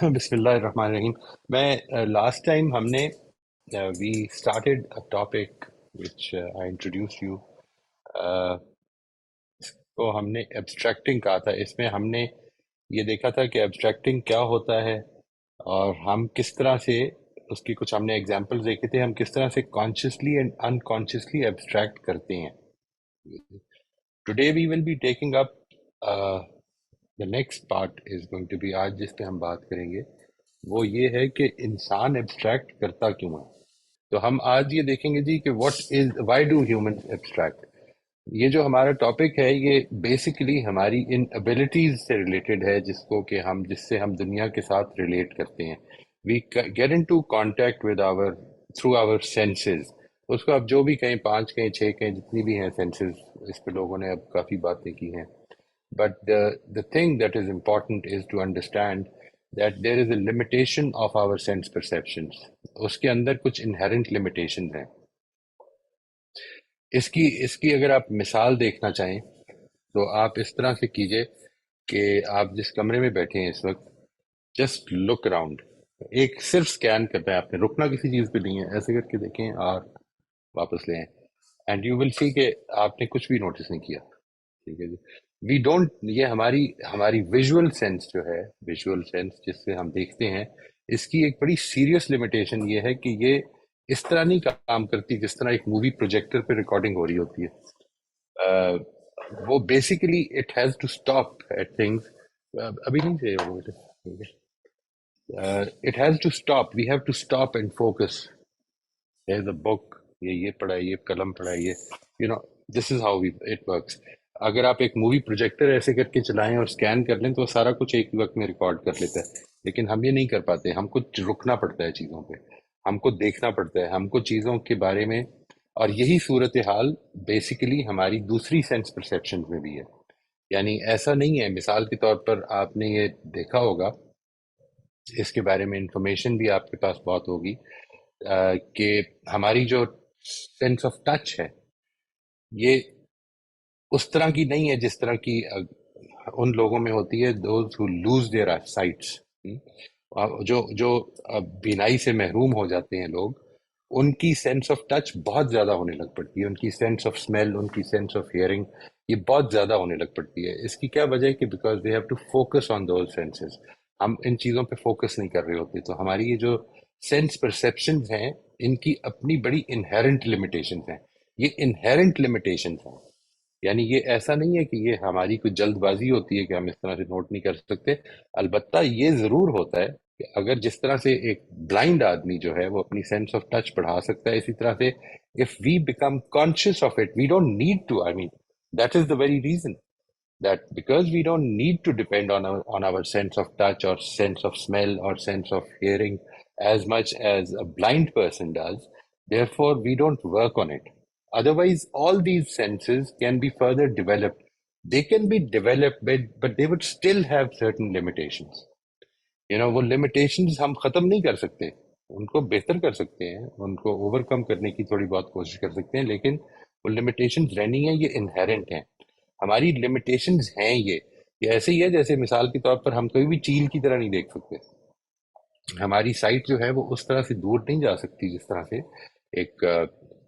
بسم اللہ الرحمن الرحیم. میں لاسٹ ٹائم ہم نے we started topic which I introduce you کو ہم نے ایبسٹریکٹنگ کہا تھا. اس میں ہم نے یہ دیکھا تھا کہ ایبسٹریکٹنگ کیا ہوتا ہے اور ہم کس طرح سے اس کی کچھ ہم نے ایگزامپل دیکھے تھے، ہم کس طرح سے کانشیسلی اینڈ انکانشیسلی ایبسٹریکٹ کرتے ہیں. Today we will be taking up the next part is going to be, آج جس پہ ہم بات کریں گے وہ یہ ہے کہ انسان ایبسٹریکٹ کرتا کیوں ہے. تو ہم آج یہ دیکھیں گے جی کہ what is why do human abstract. یہ جو ہمارا ٹاپک ہے یہ بیسیکلی ہماری ان ابیلٹیز سے ریلیٹڈ ہے، جس سے ہم دنیا کے ساتھ ریلیٹ کرتے ہیں. We get into contact with our through our senses. اس کو آپ جو بھی کہیں، 5 کہیں، 6 کہیں، جتنی بھی ہیں سینسز، اس پہ لوگوں نے اب کافی باتیں کی ہیں. But the thing that is important is to understand that there is a limitation of our sense perceptions. اس کے اندر کچھ inherent limitations ہیں. اس کی اگر آپ مثال دیکھنا چاہیں تو آپ اس طرح سے کیجئے کہ آپ جس کمرے میں بیٹھے ہیں اس وقت، جسٹ لک اراؤنڈ. ایک صرف سکین کرنا ہے، آپ نے رکنا کسی چیز پہ نہیں ہے، ایسے کر کے دیکھیں اور واپس لیں، اینڈ یو ول سی کہ آپ نے کچھ بھی نوٹس نہیں کیا. ٹھیک ہے جی. وی ڈونٹ، یہ ہماری ویژول سینس جو ہے، ویژول سینس جس سے ہم دیکھتے ہیں، اس کی ایک بڑی سیریس لمیٹیشن یہ ہے کہ یہ اس طرح نہیں کام کرتی جس طرح ایک مووی پروجیکٹر پہ ریکارڈنگ ہو رہی ہوتی ہے. وہ basically it has to stop at things. ابھی نہیں چاہیے وہ مجھے. It has to stop, we have to stop and focus. there's a book، یہ پڑھا ہے، یہ قلم پڑھا ہے، یہ this is how it works. اگر آپ ایک مووی پروجیکٹر ایسے کر کے چلائیں اور اسکین کر لیں تو وہ سارا کچھ ایک وقت میں ریکارڈ کر لیتا ہے، لیکن ہم یہ نہیں کر پاتے. ہم کو رکنا پڑتا ہے چیزوں پہ، ہم کو دیکھنا پڑتا ہے، ہم کو چیزوں کے بارے میں. اور یہی صورتحال بیسیکلی ہماری دوسری سینس پرسیپشن میں بھی ہے. یعنی ایسا نہیں ہے، مثال کے طور پر آپ نے یہ دیکھا ہوگا، اس کے بارے میں انفارمیشن بھی آپ کے پاس بہت ہوگی، کہ ہماری جو سینس آف ٹچ ہے یہ اس طرح کی نہیں ہے جس طرح کی ان لوگوں میں ہوتی ہے، those who lose their sights. جو بینائی سے محروم ہو جاتے ہیں لوگ، ان کی سینس آف ٹچ بہت زیادہ ہونے لگ پڑتی ہے، ان کی سینس آف اسمیل، ان کی سینس آف ہیئرنگ یہ بہت زیادہ ہونے لگ پڑتی ہے. اس کی کیا وجہ ہے کہ because they have to focus on those senses. ہم ان چیزوں پہ فوکس نہیں کر رہے ہوتے، تو ہماری یہ جو سینس پرسیپشنز ہیں ان کی اپنی بڑی انہیرنٹ لمیٹیشنز ہیں. یہ انہیرنٹ لمیٹیشنز ہیں، یعنی یہ ایسا نہیں ہے کہ یہ ہماری کوئی جلد بازی ہوتی ہے کہ ہم اس طرح سے نوٹ نہیں کر سکتے. البتہ یہ ضرور ہوتا ہے کہ اگر جس طرح سے ایک بلائنڈ آدمی جو ہے وہ اپنی سینس آف ٹچ بڑھا سکتا ہے، اسی طرح سے if we become conscious of it we don't need to. I mean, that is the very reason that because we don't need to depend on our sense of touch or sense of smell or sense of hearing as much as a blind person does, therefore we don't work on it. Otherwise all these senses can be further developed. They can be developed, but they would still have certain limitations. وہ limitations ہم ختم نہیں کر سکتے، ان کو بہتر کر سکتے ہیں، ان کو اوور کم کرنے کی تھوڑی بہت کوشش کر سکتے ہیں، لیکن وہ لمیٹیشنز رہنی ہیں، یہ انہیرنٹ ہیں. ہماری لمیٹیشنز ہیں یہ ایسے ہی ہے جیسے مثال کے طور پر ہم کوئی بھی چیل کی طرح نہیں دیکھ سکتے. ہماری سائٹ جو ہے وہ اس طرح سے دور نہیں جا سکتی جس طرح سے ایک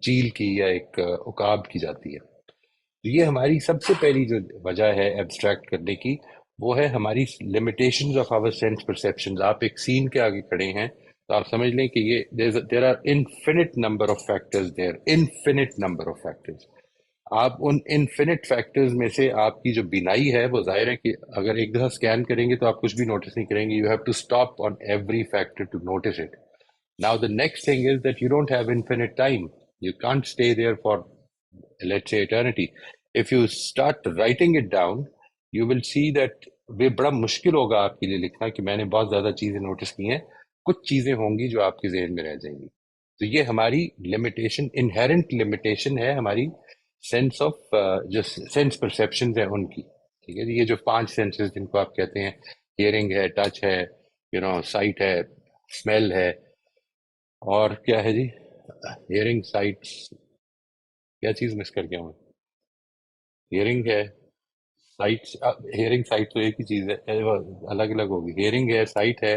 چیل کی یا ایک عقاب کی جاتی ہے. تو یہ ہماری سب سے پہلی جو وجہ ہے ایبسٹریکٹ کرنے کی، وہ ہے ہماری limitations of our sense perceptions. آپ ایک سین کے آگے کھڑے ہیں تو آپ سمجھ لیں کہ یہ there are infinite number of factors, there infinite number of factors. آپ ان انفینٹ فیکٹرز میں سے آپ کی جو بینائی ہے وہ ظاہر ہے کہ اگر ایک دفعہ اسکین کریں گے تو آپ کچھ بھی نوٹس نہیں کریں گے. You have to stop on every factor to notice it. Now the next thing is that you don't have infinite time. You can't stay there for, let's say, eternity. If you start writing it down, you will see that وہ بڑا مشکل ہوگا آپ کے لیے لکھنا کہ میں نے بہت زیادہ چیزیں نوٹس کی ہیں. کچھ چیزیں ہوں گی جو آپ کے ذہن میں رہ جائیں گی. تو یہ ہماری لمیٹیشن، انہیرنٹ لمیٹیشن ہے ہماری سینس آف، جو سینس پرسیپشنز ہیں ان کی. ٹھیک ہے جی. یہ جو 5 سینسز جن کو آپ کہتے ہیں، ہیئرنگ ہے، ٹچ ہے، سائٹ ہے، اسمیل ہے، اور کیا ہے جی، ہیئرنگ سائٹ، کیا چیز مس کر گیا ہوں؟ ہیئرنگ ہے، سائٹ. ہیئرنگ سائٹ تو ایک ہی چیز ہے، الگ الگ ہوگی. ہیئرنگ ہے، سائٹ ہے،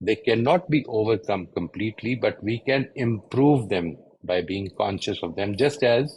They cannot be overcome completely, but we can improve them by being conscious of them. Just as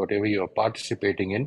whatever you are participating in,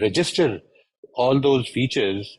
register all those features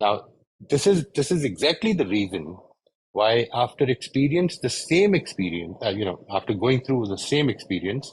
Now, this is exactly the reason why after experience the same experience, after going through the same experience,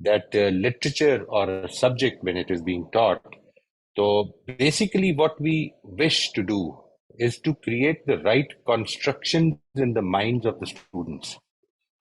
that literature or a subject when it is being taught. So basically, what we wish to do is to create the right constructions in the minds of the students.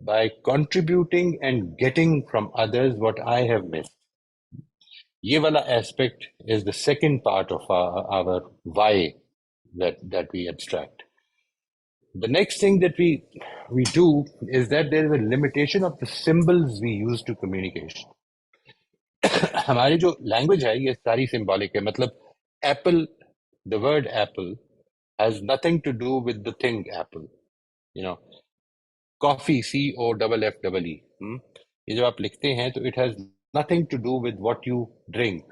by contributing and getting from others what I have missed. یہ والا aspect is the second part of our why that we abstract. The next thing that we do is that there is a limitation of the symbols we use to communication. ہماری جو language ہے یہ ساری symbolic ہے. مطلب apple, the word apple has nothing to do with the thing apple. you know coffee, COFFE, یہ جو آپ لکھتے ہیں تو it has nothing to do with what you drink,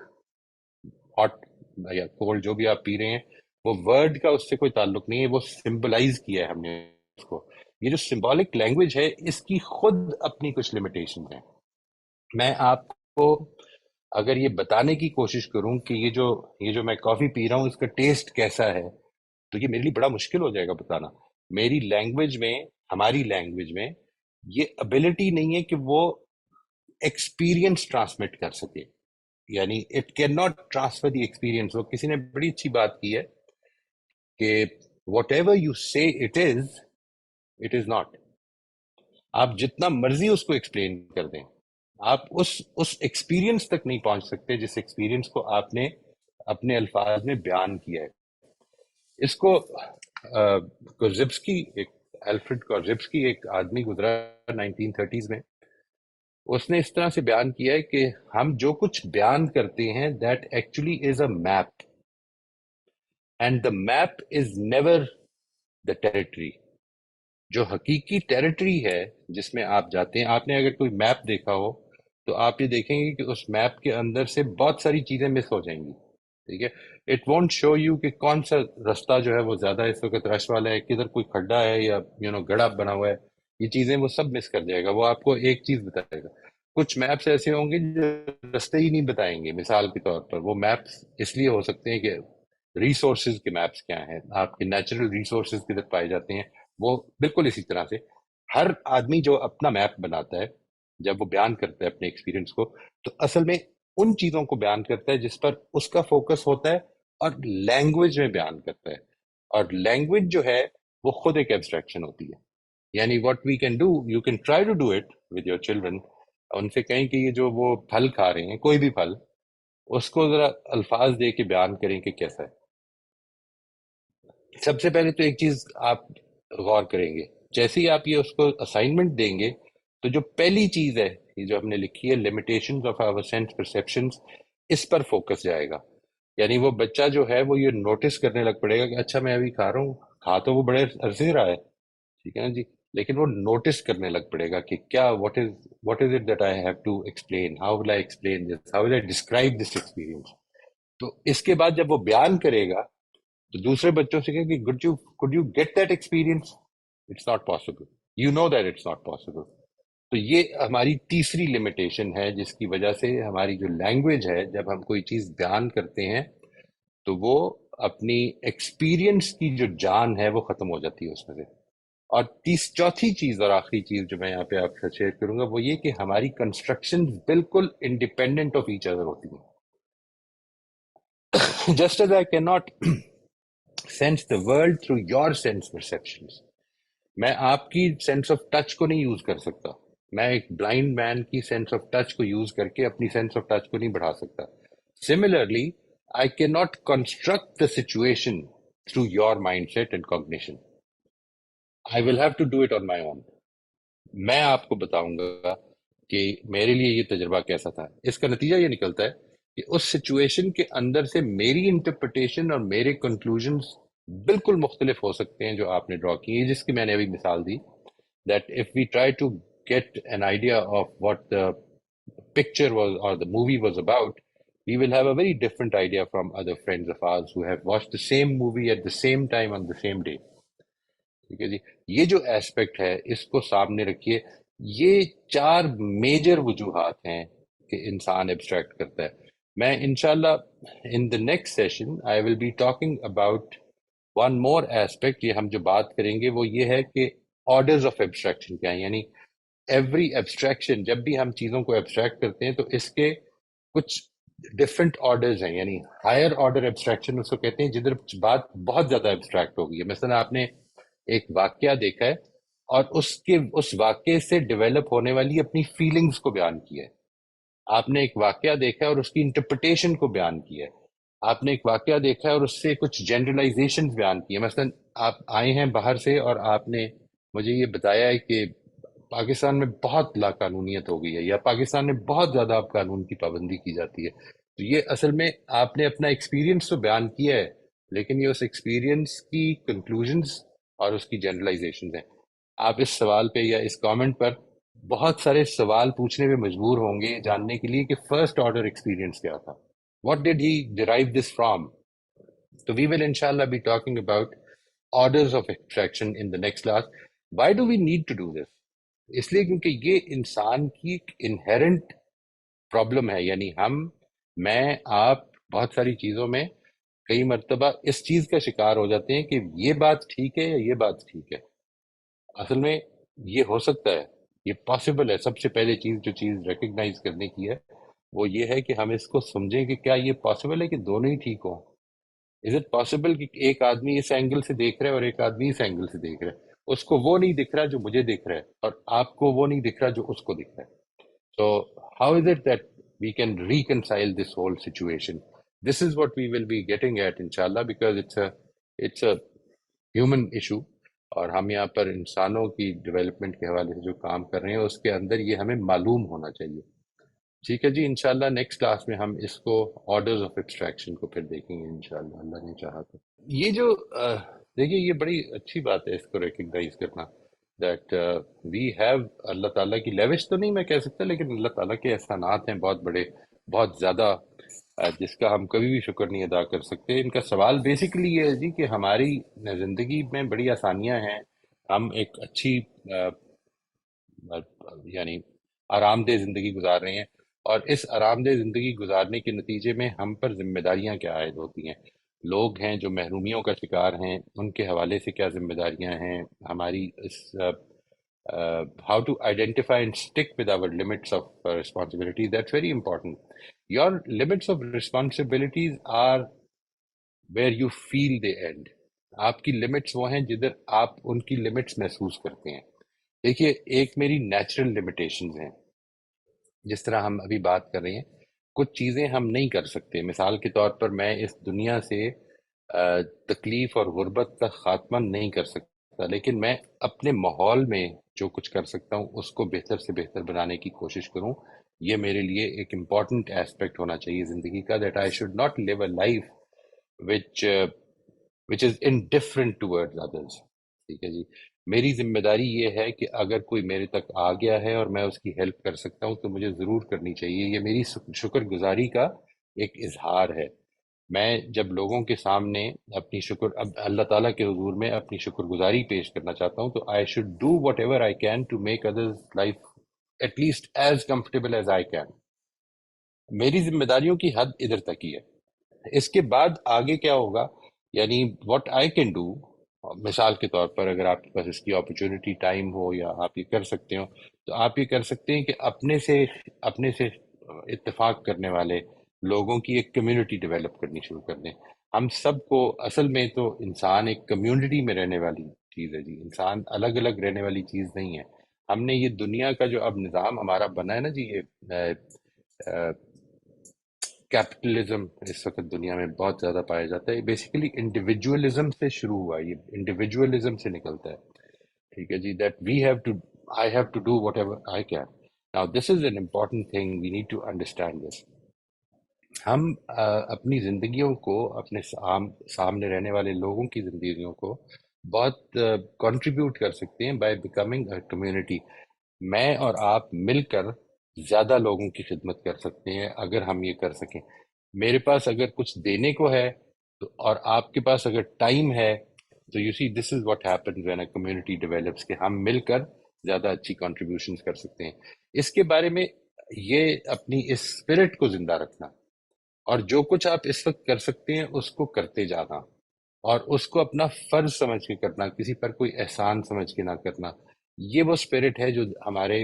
hot یا cold جو بھی آپ پی رہے ہیں، وہ ورڈ کا اس سے کوئی تعلق نہیں ہے، وہ سمبلائز کیا ہے ہم نے اس کو. یہ جو سمبولک لینگویج ہے اس کی خود اپنی کچھ لمیٹیشن ہے. میں آپ کو اگر یہ بتانے کی کوشش کروں کہ یہ جو میں کافی پی رہا ہوں اس کا ٹیسٹ کیسا ہے، تو یہ میرے لیے بڑا مشکل ہو جائے گا بتانا. میری لینگویج میں، ہماری لینگویج میں یہ ابیلٹی نہیں ہے کہ وہ ایکسپیرینس ٹرانسمٹ کر سکے. یعنی it can not transfer the experience. وہ کسی نے بڑی اچھی بات کی ہے کہ واٹ ایور یو سے اٹ از ناٹ. آپ جتنا مرضی اس کو ایکسپلین کر دیں، آپ اس ایکسپیرینس تک نہیں پہنچ سکتے جس ایکسپیرینس کو آپ نے اپنے الفاظ میں بیان کیا ہے. اس کو کورزبسکی، الفریڈ کورزبسکی ایک آدمی گزرا 1930s میں، اس نے اس طرح سے بیان کیا ہے کہ ہم جو کچھ بیان کرتے ہیں that actually is a map, and the map is never the territory. جو حقیقی ٹیریٹری ہے جس میں آپ جاتے ہیں، آپ نے اگر کوئی میپ دیکھا ہو تو آپ یہ دیکھیں گے کہ اس میپ کے اندر سے بہت ساری چیزیں مس ہو جائیں گی. ٹھیک ہے، اٹ وونٹ شو یو کہ کون سا رستہ جو ہے وہ زیادہ اس وقت رش والا ہے، کدھر کوئی کھڈا ہے یا گڑھا بنا ہوا ہے. یہ چیزیں وہ سب مس کر جائے گا. وہ آپ کو ایک چیز بتائے گا. کچھ میپس ایسے ہوں گے جو رستے ہی نہیں بتائیں گے. مثال کے طور پر وہ میپس اس لیے ہو سکتے ہیں کہ ریسورسز کے میپس کیا ہیں، آپ کے نیچرل ریسورسز کدھر پائے جاتے ہیں. وہ بالکل اسی طرح سے ہر آدمی جو اپنا میپ بناتا ہے، جب وہ بیان کرتا ہے اپنے ایکسپیرینس کو، تو اصل میں ان چیزوں کو بیان کرتا ہے جس پر اس کا فوکس ہوتا ہے، اور لینگویج میں بیان کرتا ہے. اور لینگویج جو ہے وہ خود ایک ایبسٹریکشن ہوتی ہے. یعنی what we can do, you can try to do it with your children. ان سے کہیں کہ یہ جو وہ پھل کھا رہے ہیں، کوئی بھی پھل، اس کو ذرا الفاظ دے کے بیان کریں کہ کیسا ہے. سب سے پہلے تو ایک چیز آپ غور کریں گے، جیسے ہی آپ یہ اس کو اسائنمنٹ دیں گے تو جو پہلی چیز ہے یہ جو ہم نے لکھی ہے، limitations of our sense perceptions, اس پر فوکس جائے گا. یعنی وہ بچہ جو ہے وہ یہ نوٹس کرنے لگ پڑے گا کہ اچھا میں ابھی کھا رہا ہوں، کھا تو وہ بڑے عرصے سے رہا ہے، ٹھیک ہے نا جی، لیکن وہ نوٹس کرنے لگ پڑے گا کہ کیا what is it that I have to explain, how will I explain this, how will I describe this experience. تو اس کے بعد جب وہ بیان کرے گا تو دوسرے بچوں سے کہیں کہ could you get that experience. It's not possible. You know that it's not possible. تو یہ ہماری تیسری لمیٹیشن ہے جس کی وجہ سے ہماری جو لینگویج ہے، جب ہم کوئی چیز بیان کرتے ہیں تو وہ اپنی ایکسپیرینس کی جو جان ہے وہ ختم ہو جاتی ہے اس میں سے. اور چوتھی چیز اور آخری چیز جو میں یہاں پہ آپ سے شیئر کروں گا وہ یہ کہ ہماری کنسٹرکشن بالکل انڈیپینڈنٹ آف ایچ ادر ہوتی ہیں. Just as I can not sense the world through your sense perceptions, میں آپ کی سینس آف ٹچ کو نہیں یوز کر سکتا. میں ایک بلائنڈ مین کی سینس آف ٹچ کو یوز کر کے اپنی سینس آف ٹچ کو نہیں بڑھا سکتا. Similarly I cannot construct the situation through your mindset and cognition. I will have to do it on my own. میں آپ کو بتاؤں گا کہ میرے لیے یہ تجربہ کیسا تھا. اس کا نتیجہ یہ نکلتا ہے کہ اس سچویشن کے اندر سے میری انٹرپریٹیشن اور میرے کنکلوژنس بالکل مختلف ہو سکتے ہیں جو آپ نے ڈرا کی ہیں، جس کی میں نے ابھی مثال دی. That if we try to get an idea of what the picture was or the movie was about, we will have a very different idea from other friends of ours who have watched the same movie at the same time on the same day. ٹھیک ہے جی. یہ جو aspect ہے اس کو سامنے رکھیے. یہ 4 major وجوہات ہیں کہ انسان ایبسٹریکٹ کرتا ہے. میں انشاءاللہ ان the next session I will be talking about one more aspect. یہ ہم جو بات کریں گے وہ یہ ہے کہ آرڈرز آف ایبسٹریکشن کیا ہیں. یعنی ایوری ایبسٹریکشن، جب بھی ہم چیزوں کو ایبسٹریکٹ کرتے ہیں تو اس کے کچھ ڈفرینٹ آرڈرز ہیں. یعنی ہائر آرڈر ایبسٹریکشن اس کو کہتے ہیں جدھر بات بہت زیادہ ایبسٹریکٹ ہو گئی ہے. مثلا آپ نے ایک واقعہ دیکھا ہے اور اس واقعے سے ڈیولپ ہونے والی اپنی فیلنگز کو بیان کیا ہے. آپ نے ایک واقعہ دیکھا ہے اور اس کی انٹرپریٹیشن کو بیان کیا ہے. آپ نے ایک واقعہ دیکھا ہے اور اس سے کچھ جنرلائزیشن بیان کی ہے. مثلا آپ آئے ہیں باہر سے اور آپ نے مجھے یہ بتایا ہے کہ پاکستان میں بہت لا قانونیت ہو گئی ہے، یا پاکستان میں بہت زیادہ اب قانون کی پابندی کی جاتی ہے. تو یہ اصل میں آپ نے اپنا ایکسپیرینس تو بیان کیا ہے، لیکن یہ اس ایکسپیرینس کی کنکلوژنز اور اس کی جنرلائزیشن ہیں. آپ اس سوال پہ یا اس کامنٹ پر بہت سارے سوال پوچھنے میں مجبور ہوں گے جاننے کے لیے کہ فرسٹ آرڈر ایکسپیرینس کیا تھا. What did he derive this from? تو وی ول انشاءاللہ be talking about orders of extraction in the next class. Why do we need to do this? اس لیے کیونکہ یہ انسان کی انہیرنٹ پرابلم ہے. یعنی میں آپ بہت ساری چیزوں میں کئی مرتبہ اس چیز کا شکار ہو جاتے ہیں کہ یہ بات ٹھیک ہے یا یہ بات ٹھیک ہے. اصل میں یہ ہو سکتا ہے، یہ پاسبل ہے. سب سے پہلے جو چیز ریکگنائز کرنے کی ہے وہ یہ ہے کہ ہم اس کو سمجھیں کہ کیا یہ پاسبل ہے کہ دونوں ہی ٹھیک ہوں. از اٹ پاسبل کہ ایک آدمی اس اینگل سے دیکھ رہا ہے اور ایک آدمی اس اینگل سے دیکھ رہا ہے، اس کو وہ نہیں دکھ رہا جو مجھے دکھ رہا ہے، اور آپ کو وہ نہیں دکھ رہا جو اس کو دکھ رہا ہے. So how is it that we can reconcile this whole situation? This is what we will be getting at, inshallah, because it's a human issue. اور ہم یہاں پر انسانوں کی ڈیولپمنٹ کے حوالے سے جو کام کر رہے ہیں اس کے اندر یہ ہمیں معلوم ہونا چاہیے. ٹھیک ہے جی، انشاءاللہ نیکسٹ کلاس میں ہم اس کو آرڈرز آف ایبسٹریکشن کو پھر دیکھیں گے انشاءاللہ، اللہ نے چاہا تو. یہ جو دیکھیے یہ بڑی اچھی بات ہے اس کو ریکگنائز کرنا دیٹ وی ہیو. اللہ تعالیٰ کی لیوش تو نہیں میں کہہ سکتا، لیکن اللہ تعالیٰ کے احسانات ہیں بہت بڑے، بہت زیادہ، جس کا ہم کبھی بھی شکر نہیں ادا کر سکتے. ان کا سوال بیسیکلی یہ ہے جی کہ ہماری زندگی میں بڑی آسانیاں ہیں، ہم ایک اچھی یعنی آرام دہ زندگی گزار رہے ہیں، اور اس آرام دہ زندگی گزارنے کے نتیجے میں ہم پر ذمہ داریاں کیا عائد ہوتی ہیں. لوگ ہیں جو محرومیوں کا شکار ہیں، ان کے حوالے سے کیا ذمہ داریاں ہیں ہماری. اس how to identify and stick with our limits of responsibilities. That's very important. Your limits of responsibilities are where you feel they end. آپ کی لمٹس وہ ہیں جدھر آپ ان کی لمٹس محسوس کرتے ہیں. دیکھیے ایک میری نیچرل لمیٹیشنز ہیں، جس طرح ہم ابھی بات کر رہے ہیں کچھ چیزیں ہم نہیں کر سکتے. مثال کے طور پر میں اس دنیا سے تکلیف اور غربت کا خاتمہ نہیں کر سکتا، لیکن میں اپنے ماحول میں جو کچھ کر سکتا ہوں اس کو بہتر سے بہتر بنانے کی کوشش کروں. یہ میرے لیے ایک امپورٹنٹ ایسپیکٹ ہونا چاہیے زندگی کا، that I should not live a life which is indifferent towards others. ٹھیک ہے جی، میری ذمہ داری یہ ہے کہ اگر کوئی میرے تک آ گیا ہے اور میں اس کی ہیلپ کر سکتا ہوں تو مجھے ضرور کرنی چاہیے. یہ میری شکر گزاری کا ایک اظہار ہے. میں جب لوگوں کے سامنے اپنی اب اللہ تعالیٰ کے حضور میں اپنی شکر گزاری پیش کرنا چاہتا ہوں تو I should do whatever I can to make others life at least as comfortable as I can. میری ذمہ داریوں کی حد ادھر تک ہی ہے. اس کے بعد آگے کیا ہوگا، یعنی واٹ آئی کین ڈو. مثال کے طور پر اگر آپ کے پاس اس کی اپرچونٹی ٹائم ہو یا آپ یہ کر سکتے ہو تو آپ یہ کر سکتے ہیں کہ اپنے سے اتفاق کرنے والے لوگوں کی ایک کمیونٹی ڈیولپ کرنی شروع کر دیں. ہم سب کو اصل میں تو انسان ایک کمیونٹی میں رہنے والی چیز ہے جی، انسان الگ الگ رہنے والی چیز نہیں ہے. ہم نے یہ دنیا کا جو اب نظام ہمارا بنا ہے نا جی، یہ کیپٹلزم اس وقت دنیا میں بہت زیادہ پایا جاتا ہے. بیسیکلی انڈیویجولزم سے شروع ہوا، یہ انڈیویجولزم سے نکلتا ہے. ٹھیک ہے جی، that we have to I have to do whatever I can. Now this is an important thing, we need to understand this. ہم اپنی زندگیوں کو، اپنے سامنے رہنے والے لوگوں کی زندگیوں کو بہت کنٹریبیوٹ کر سکتے ہیں بائی بیکمنگ اے کمیونٹی. میں اور آپ مل کر زیادہ لوگوں کی خدمت کر سکتے ہیں اگر ہم یہ کر سکیں. میرے پاس اگر کچھ دینے کو ہے تو، اور آپ کے پاس اگر ٹائم ہے تو you see this is what happens when a community develops, کہ ہم مل کر زیادہ اچھی کنٹریبیوشنز کر سکتے ہیں. اس کے بارے میں یہ اپنی اس اسپرٹ کو زندہ رکھنا، اور جو کچھ آپ اس وقت کر سکتے ہیں اس کو کرتے جانا، اور اس کو اپنا فرض سمجھ کے کرنا، کسی پر کوئی احسان سمجھ کے نہ کرنا. یہ وہ اسپرٹ ہے جو ہمارا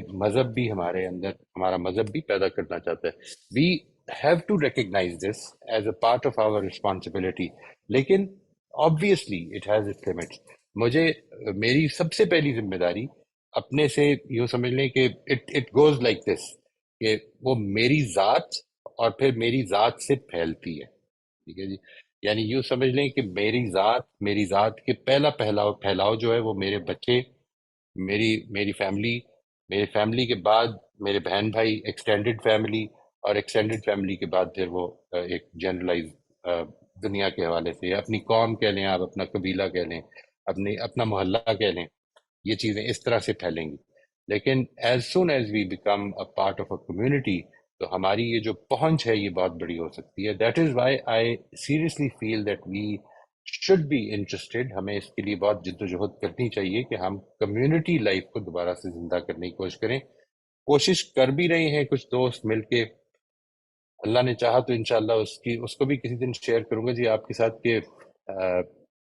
مذہب بھی پیدا کرنا چاہتا ہے. We have to recognise this as a part of our responsibility, لیکن obviously it has its limits. میری سب سے پہلی ذمہ داری اپنے سے یوں سمجھ لیں کہ it goes like this، کہ وہ میری ذات اور پھر میری ذات سے پھیلتی ہے. ٹھیک ہے جی. یعنی یوں سمجھ لیں کہ میری ذات کے پہلا پھیلاؤ جو ہے وہ میرے بچے، میری فیملی، میری فیملی کے بعد میرے بہن بھائی، ایکسٹینڈڈ فیملی، اور ایکسٹینڈڈ فیملی کے بعد پھر وہ ایک جنرلائز دنیا کے حوالے سے، یا اپنی قوم کہہ لیں، آپ اپنا قبیلہ کہہ لیں، اپنا محلہ کہہ لیں، یہ چیزیں اس طرح سے پھیلیں گی. لیکن as soon as we become a part of a community, تو ہماری یہ جو پہنچ ہے یہ بہت بڑی ہو سکتی ہے. That is why I seriously feel that we should be interested. ہمیں اس کے لیے بہت جد و جہد کرنی چاہیے کہ ہم کمیونٹی لائف کو دوبارہ سے زندہ کرنے کی کوشش کریں. کوشش کر بھی رہے ہیں کچھ دوست مل کے. اللہ نے چاہا تو انشاءاللہ اس کو بھی کسی دن شیئر کروں گا جی آپ کے ساتھ کہ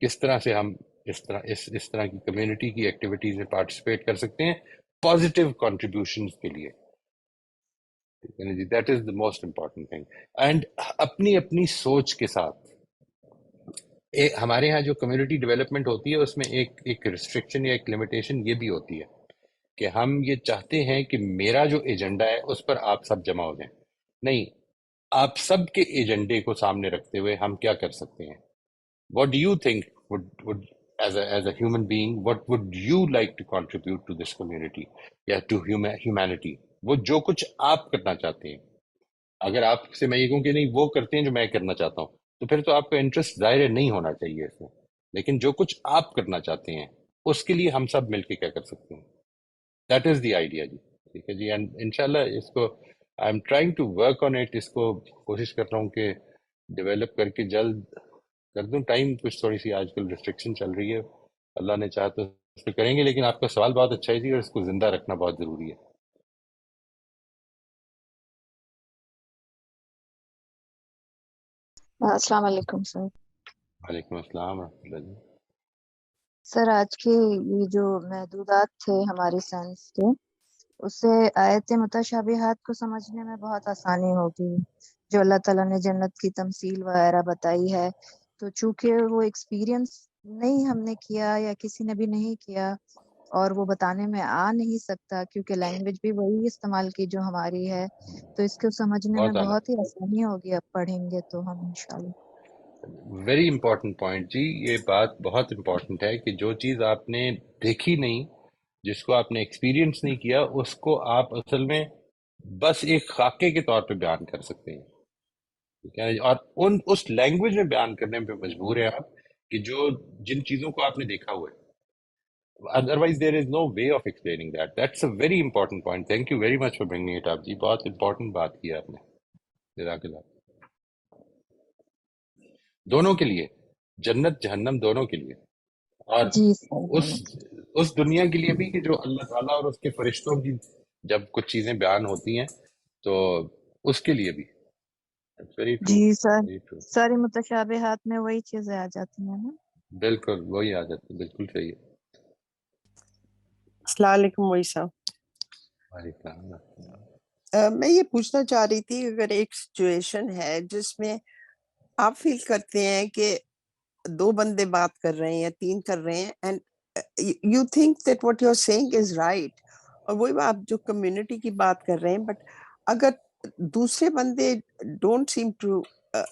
کس طرح سے ہم اس طرح کی کمیونٹی کی ایکٹیویٹیز میں پارٹیسپیٹ کر سکتے ہیں پازیٹیو کنٹریبیوشنز کے لیے. جی that is the most important thing. And اپنی اپنی سوچ کے ساتھ ہمارے ہاں جو کمیونٹی ڈیولپمنٹ ہوتی ہے اس میں ایک ریسٹرکشن یا ایک لمیٹیشن یہ بھی ہوتی ہے کہ ہم یہ چاہتے ہیں کہ میرا جو ایجنڈا ہے اس پر آپ سب جمع ہو جائیں. نہیں، آپ سب کے ایجنڈے کو سامنے رکھتے ہوئے ہم کیا کر سکتے ہیں. What do you think would as a human being what would you like to contribute to this community یا to humanity. وہ جو کچھ آپ کرنا چاہتے ہیں، اگر آپ سے میں یہ کہوں کہ نہیں وہ کرتے ہیں جو میں کرنا چاہتا ہوں، تو پھر تو آپ کا انٹرسٹ ظاہر نہیں ہونا چاہیے اس میں. لیکن جو کچھ آپ کرنا چاہتے ہیں اس کے لیے ہم سب مل کے کیا کر سکتے ہیں. دیٹ از دی آئیڈیا جی. ٹھیک ہے جی. اینڈ انشاءاللہ اس کو I am trying to work on it. اس کو کوشش کر رہا ہوں کہ ڈیولپ کر کے جلد کر دوں. ٹائم کچھ تھوڑی سی آج کل ریسٹرکشن چل رہی ہے. اللہ نے چاہا تو اس پہ کریں گے. لیکن آپ کا سوال بہت اچھا ہے جی، اور اس کو زندہ رکھنا بہت ضروری ہے. السلام علیکم سر. وعلیکم السلام ورحمۃ اللہ جی. سر آج کے یہ جو محدودات تھے ہماری سائنس کے، اس سے آیت متشابہات کو سمجھنے میں بہت آسانی ہوگی. جو اللہ تعالیٰ نے جنت کی تمثیل وغیرہ بتائی ہے، تو چونکہ وہ ایکسپیرینس نہیں ہم نے کیا یا کسی نے بھی نہیں کیا، اور وہ بتانے میں آ نہیں سکتا کیونکہ لینگویج بھی وہی استعمال کی جو ہماری ہے، تو اس کو سمجھنے میں بہت اعلیٰ، بہت ہی آسانی ہوگی. اب پڑھیں گے تو ہم انشاءاللہ. ویری امپورٹنٹ پوائنٹ جی. یہ بات بہت امپورٹنٹ ہے کہ جو چیز آپ نے دیکھی نہیں، جس کو آپ نے ایکسپیرینس نہیں کیا، اس کو آپ اصل میں بس ایک خاکے کے طور پہ بیان کر سکتے ہیں. ٹھیک ہے. اور اس لینگویج میں بیان کرنے پہ مجبور ہیں آپ کہ جن چیزوں کو آپ نے دیکھا ہوا ہے. Otherwise, there is no way of explaining that. That's a very important point. Thank you very much for bringing it up جی. بہت امپورٹنٹ بات کی آپ نے. جزاک اللہ. دونوں کے لیے، جنت جہنم دونوں کے لیے، اور جی سر. اس اس دنیا کے لیے بھی کہ جو اللہ تعالیٰ اور اس کے فرشتوں کی جب کچھ چیزیں بیان ہوتی ہیں تو اس کے لیے بھی. ویری ٹرو، جی سر. Very true. ساری متشابہات میں وہی چیزیں آ جاتی ہیں نا. بالکل وہی آ جاتی، بالکل صحیح ہے. السلام علیکم ویسا. وعلیکم السلام. میں یہ پوچھنا چاہ رہی تھی، اگر ایک سچویشن ہے جس میں آپ فیل کرتے ہیں کہ دو بندے بات کر رہے ہیں یا تین کر رہے ہیں and you think that what you are seeing is right, اور وہی آپ جو کمیونٹی کی بات کر رہے ہیں، بٹ اگر دوسرے بندے don't seem to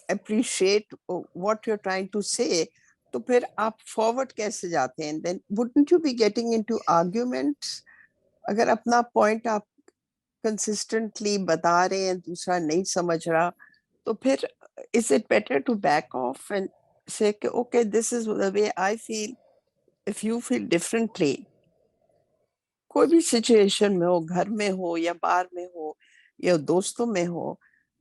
appreciate what you are trying to say, تو پھر آپ فارورڈ کیسے جاتے ہیں؟ Then wouldn't you be getting into arguments? اگر اپنا پوائنٹ آپ کنسسٹنٹلی بتا رہے ہیں، دوسرا نہیں سمجھ رہا، تو پھر is it better to back off and say okay, this is the way I feel, if you feel differently. کوئی بھی سچویشن میں ہو، گھر میں ہو یا باہر میں ہو یا دوستوں میں ہو،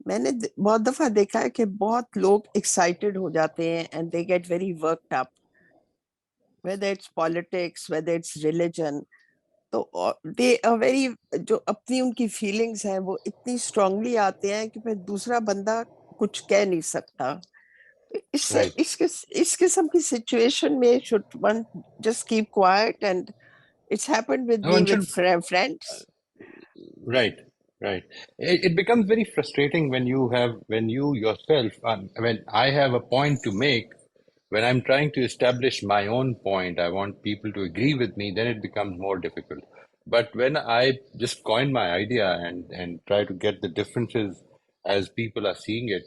میں نے بہت دفعہ دیکھا ہے کہ بہت لوگ ایکسائٹیڈ ہو جاتے ہیں and they get very worked up, whether it's politics, whether it's religion. تو دے ویری جو اپنی ان کی فیلنگس ہیں وہ اتنی اسٹرانگلی آتے ہیں کہ پھر دوسرا بندہ کچھ کہہ نہیں سکتا. اس سے Right. اس قسم کی سچویشن میں should one just keep quiet? And it's happened with No me one with should. friends. Right, right. It becomes very frustrating when you yourself, when I have a point to make, when I'm trying to establish my own point, I want people to agree with me, then it becomes more difficult. But when I just coined my idea and try to get the differences as people are seeing it,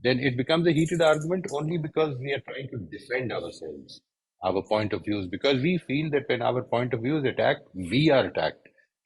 then it becomes a heated argument only because we are trying to defend ourselves, our point of views, because we feel that when our point of view is attacked, we are attacked.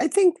I think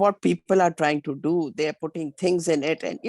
what people are trying to do, they are putting things in it, and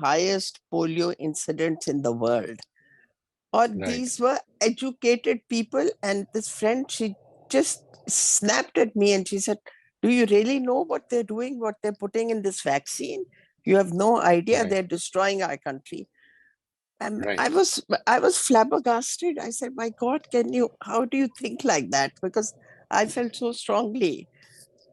highest polio incidents in the world. Or Right. these were educated people, and this friend, she just snapped at me and she said, do you really know what they're doing, what they're putting in this vaccine? You have no idea. Right. They're destroying our country. And Right. I was flabbergasted. I said, my God, how do you think like that? Because I felt so strongly.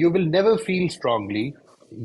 you will never feel strongly.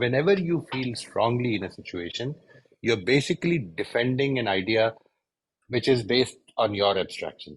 Whenever you feel strongly in a situation, you're basically defending an idea which is based on your abstraction.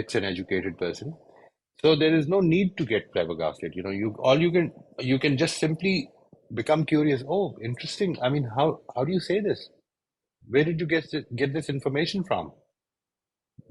it's an educated person, so there is no need to get flabbergasted. You know, you can just simply become curious. Oh, interesting. I mean, how do you say this? Where did you get this information from?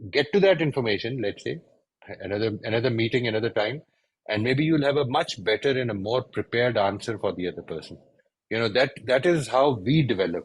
get to that information, let's say, another meeting, another time, and maybe you'll have a much better and a more prepared answer for the other person. You know, that is how we develop.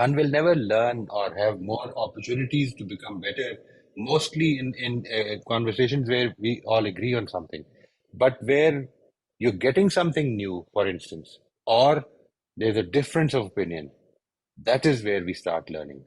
One will never learn or have more opportunities to become better, mostly in conversations where we all agree on something, but where you're getting something new, for instance, or there's a difference of opinion. That is where we start learning.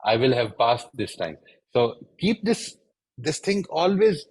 I will have passed this time. So keep this thing always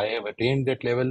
I have attained that level.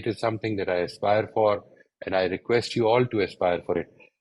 it is something that I aspire for and I request you all to aspire for it.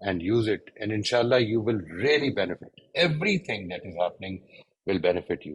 and use it, and inshallah you will really benefit. Everything that is happening will benefit you.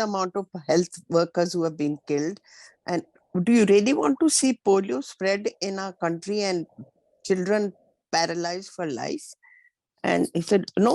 the amount of health workers who have been killed, and do you really want to see polio spread in our country and children paralyzed for life? And he said, no,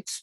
It's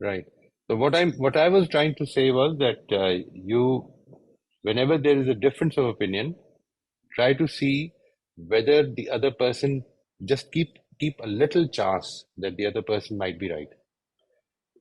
Right. So what I was trying to say was that you, whenever there is a difference of opinion, try to see whether the other person, just keep a little chance that the other person might be right.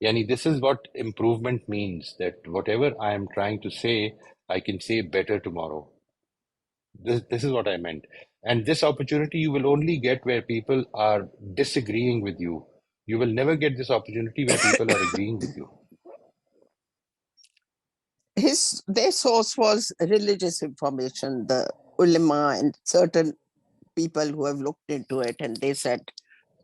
Yani, this is what improvement means, that whatever I am trying to say, I can say better tomorrow. This is what I meant. And this opportunity you will only get where people are disagreeing with you. You will never get this opportunity where people are agreeing with you. Their source was religious information, the ulama and certain people who have looked into it, and they said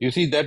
You see that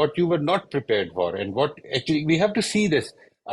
what you were not prepared for and what actually we have to see this.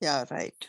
Yeah, right.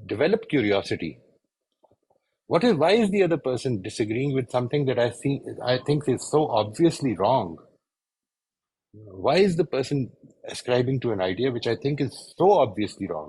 Develop curiosity. Why is the other person disagreeing with something that I think is so obviously wrong? Why is the person ascribing to an idea which I think is so obviously wrong?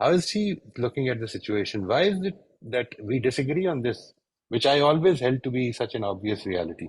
How is she looking at the situation? Why is it that we disagree on this, which I always held to be such an obvious reality?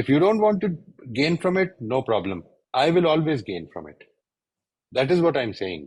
If you don't want to gain from it, no problem. I will always gain from it. That is what I'm saying.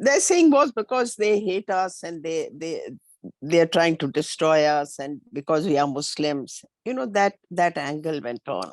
Their saying was because they hate us and they are trying to destroy us, and because we are Muslims, you know, that angle went on.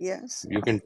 Yes. You can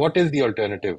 What is the alternative?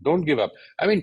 Don't give up. I mean,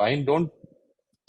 Fine, don't.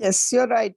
Yes, you're right.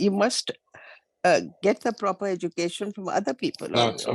you must get the proper education from other people also.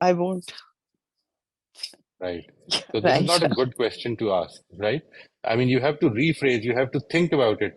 I won't. Right. So this is not a good question to ask, right? I mean, you have to rephrase, you have to think about it.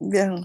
Yeah.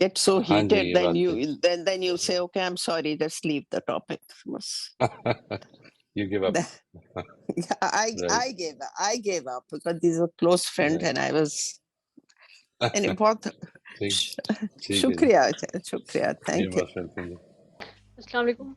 get so heated, then you say, okay, I'm sorry, just leave the topic. You give up. I gave up because these were close friends, right. And I was an important. Shukriya, thank you. Assalamu alaikum.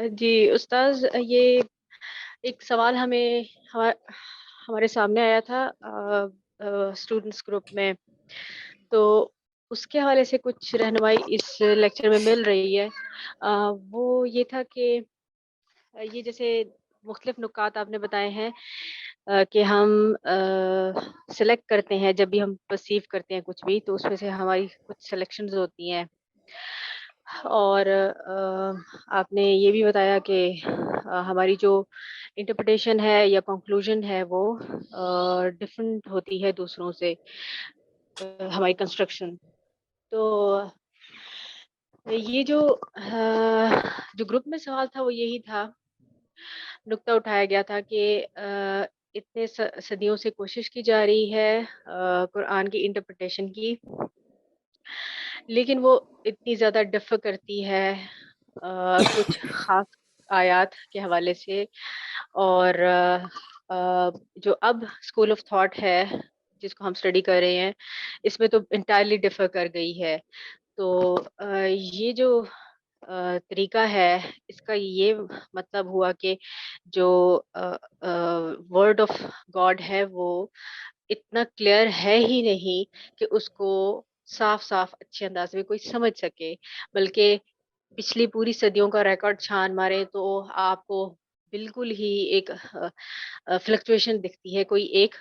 جی استاذ، یہ ایک سوال ہمارے سامنے آیا تھا students group میں، تو اس کے حوالے سے کچھ رہنمائی اس لیکچر میں مل رہی ہے۔ وہ یہ تھا کہ یہ جیسے مختلف نکات آپ نے بتائے ہیں کہ ہم سلیکٹ کرتے ہیں جب بھی ہم پرسیو کرتے ہیں کچھ بھی، تو اس میں سے ہماری کچھ سلیکشنز ہوتی ہیں، اور آپ نے یہ بھی بتایا کہ ہماری جو انٹرپریٹیشن ہے یا کنکلوژن ہے وہ ڈفرینٹ ہوتی ہے دوسروں سے، ہماری کنسٹرکشن۔ تو یہ جو گروپ میں سوال تھا وہ یہی تھا، نقطہ اٹھایا گیا تھا کہ اتنے صدیوں سے کوشش کی جا رہی ہے قرآن کی انٹرپریٹیشن کی، لیکن وہ اتنی زیادہ ڈفر کرتی ہے کچھ خاص آیات کے حوالے سے، اور جو اب اسکول آف تھاٹ ہے جس کو ہم اسٹڈی کر رہے ہیں، اس میں تو انٹائرلی ڈفر کر گئی ہے۔ تو یہ جو طریقہ ہے، اس کا یہ مطلب ہوا کہ جو ورڈ آف گاڈ ہے وہ اتنا کلیئر ہے ہی نہیں کہ اس کو صاف صاف اچھے انداز میں کوئی سمجھ سکے، بلکہ پچھلی پوری صدیوں کا ریکارڈ چھان مارے تو آپ کو بالکل ہی ایک فلکچویشن دکھتی ہے، کوئی ایک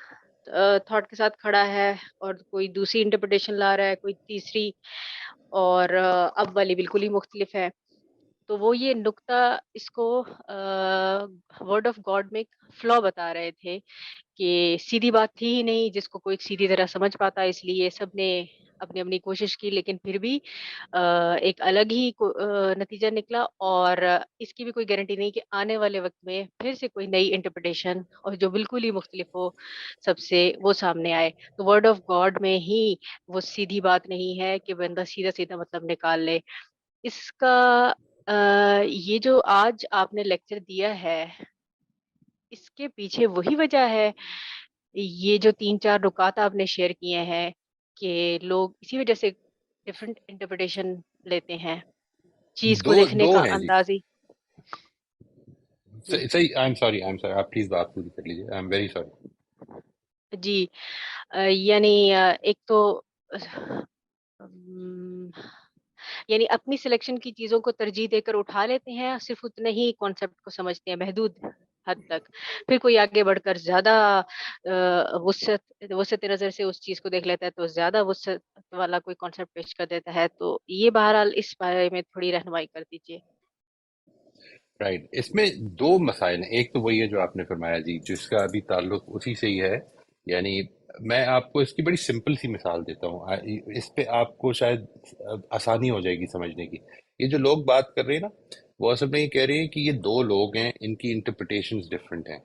تھاٹ کے ساتھ کھڑا ہے اور کوئی دوسری انٹرپریٹیشن لا رہا ہے، کوئی تیسری، اور اب والی بالکل ہی مختلف ہے۔ تو وہ یہ نقطہ اس کو ورڈ آف گاڈ میں فلا بتا رہے تھے کہ سیدھی بات تھی ہی نہیں جس کو کوئی سیدھی طرح سمجھ پاتا، اس لیے سب نے اپنی اپنی کوشش کی، لیکن پھر بھی ایک الگ ہی نتیجہ نکلا، اور اس کی بھی کوئی گارنٹی نہیں کہ آنے والے وقت میں پھر سے کوئی نئی انٹرپریٹیشن اور جو بالکل ہی مختلف ہو سب سے، وہ سامنے آئے۔ تو ورڈ آف گاڈ میں ہی وہ سیدھی بات نہیں ہے کہ بندہ سیدھا سیدھا مطلب نکال لے۔ اس کا یہ جو آج آپ نے لیکچر دیا ہے، اس کے پیچھے وہی وجہ ہے، یہ جو 3-4 نکات آپ نے شیئر کیے ہیں، کہ لوگ اسی وجہ سے ڈفرینٹ انٹرپریٹیشن لیتے ہیں، چیز کو دو دیکھنے دو کا ہیں جی، انداز ہی۔ جی صحیح، آئی ایم سوری، آپ پلیز بات پوری کر لیجیے، آئی ایم ویری سوری۔ جی، یعنی ایک تو ام، یعنی اپنی سلیکشن کی چیزوں کو ترجیح دے کر اٹھا لیتے ہیں، صرف اتنے ہی کانسیپٹ کو سمجھتے ہیں محدود حد تک، پھر کوئی آگے بڑھ کر زیادہ وسعت نظر سے اس چیز کو دیکھ لیتا ہے تو زیادہ وسعت والا کوئی کانسیپٹ پیش کر دیتا ہے۔ تو یہ بہرحال اس بارے میں تھوڑی رہنمائی کر دیجیے۔ رائٹ، اس میں دو مسائل ہیں، ایک تو وہی ہے جو آپ نے فرمایا جی، جس کا ابھی تعلق اسی سے ہی ہے، یعنی میں آپ کو اس کی بڑی سمپل سی مثال دیتا ہوں، اس پہ آپ کو شاید آسانی ہو جائے گی سمجھنے کی۔ یہ جو لوگ بات کر رہے ہیں نا، وہ اصل میں یہ کہہ رہے ہیں کہ یہ دو لوگ ہیں، ان کی انٹرپریٹیشنز ڈفرینٹ ہیں۔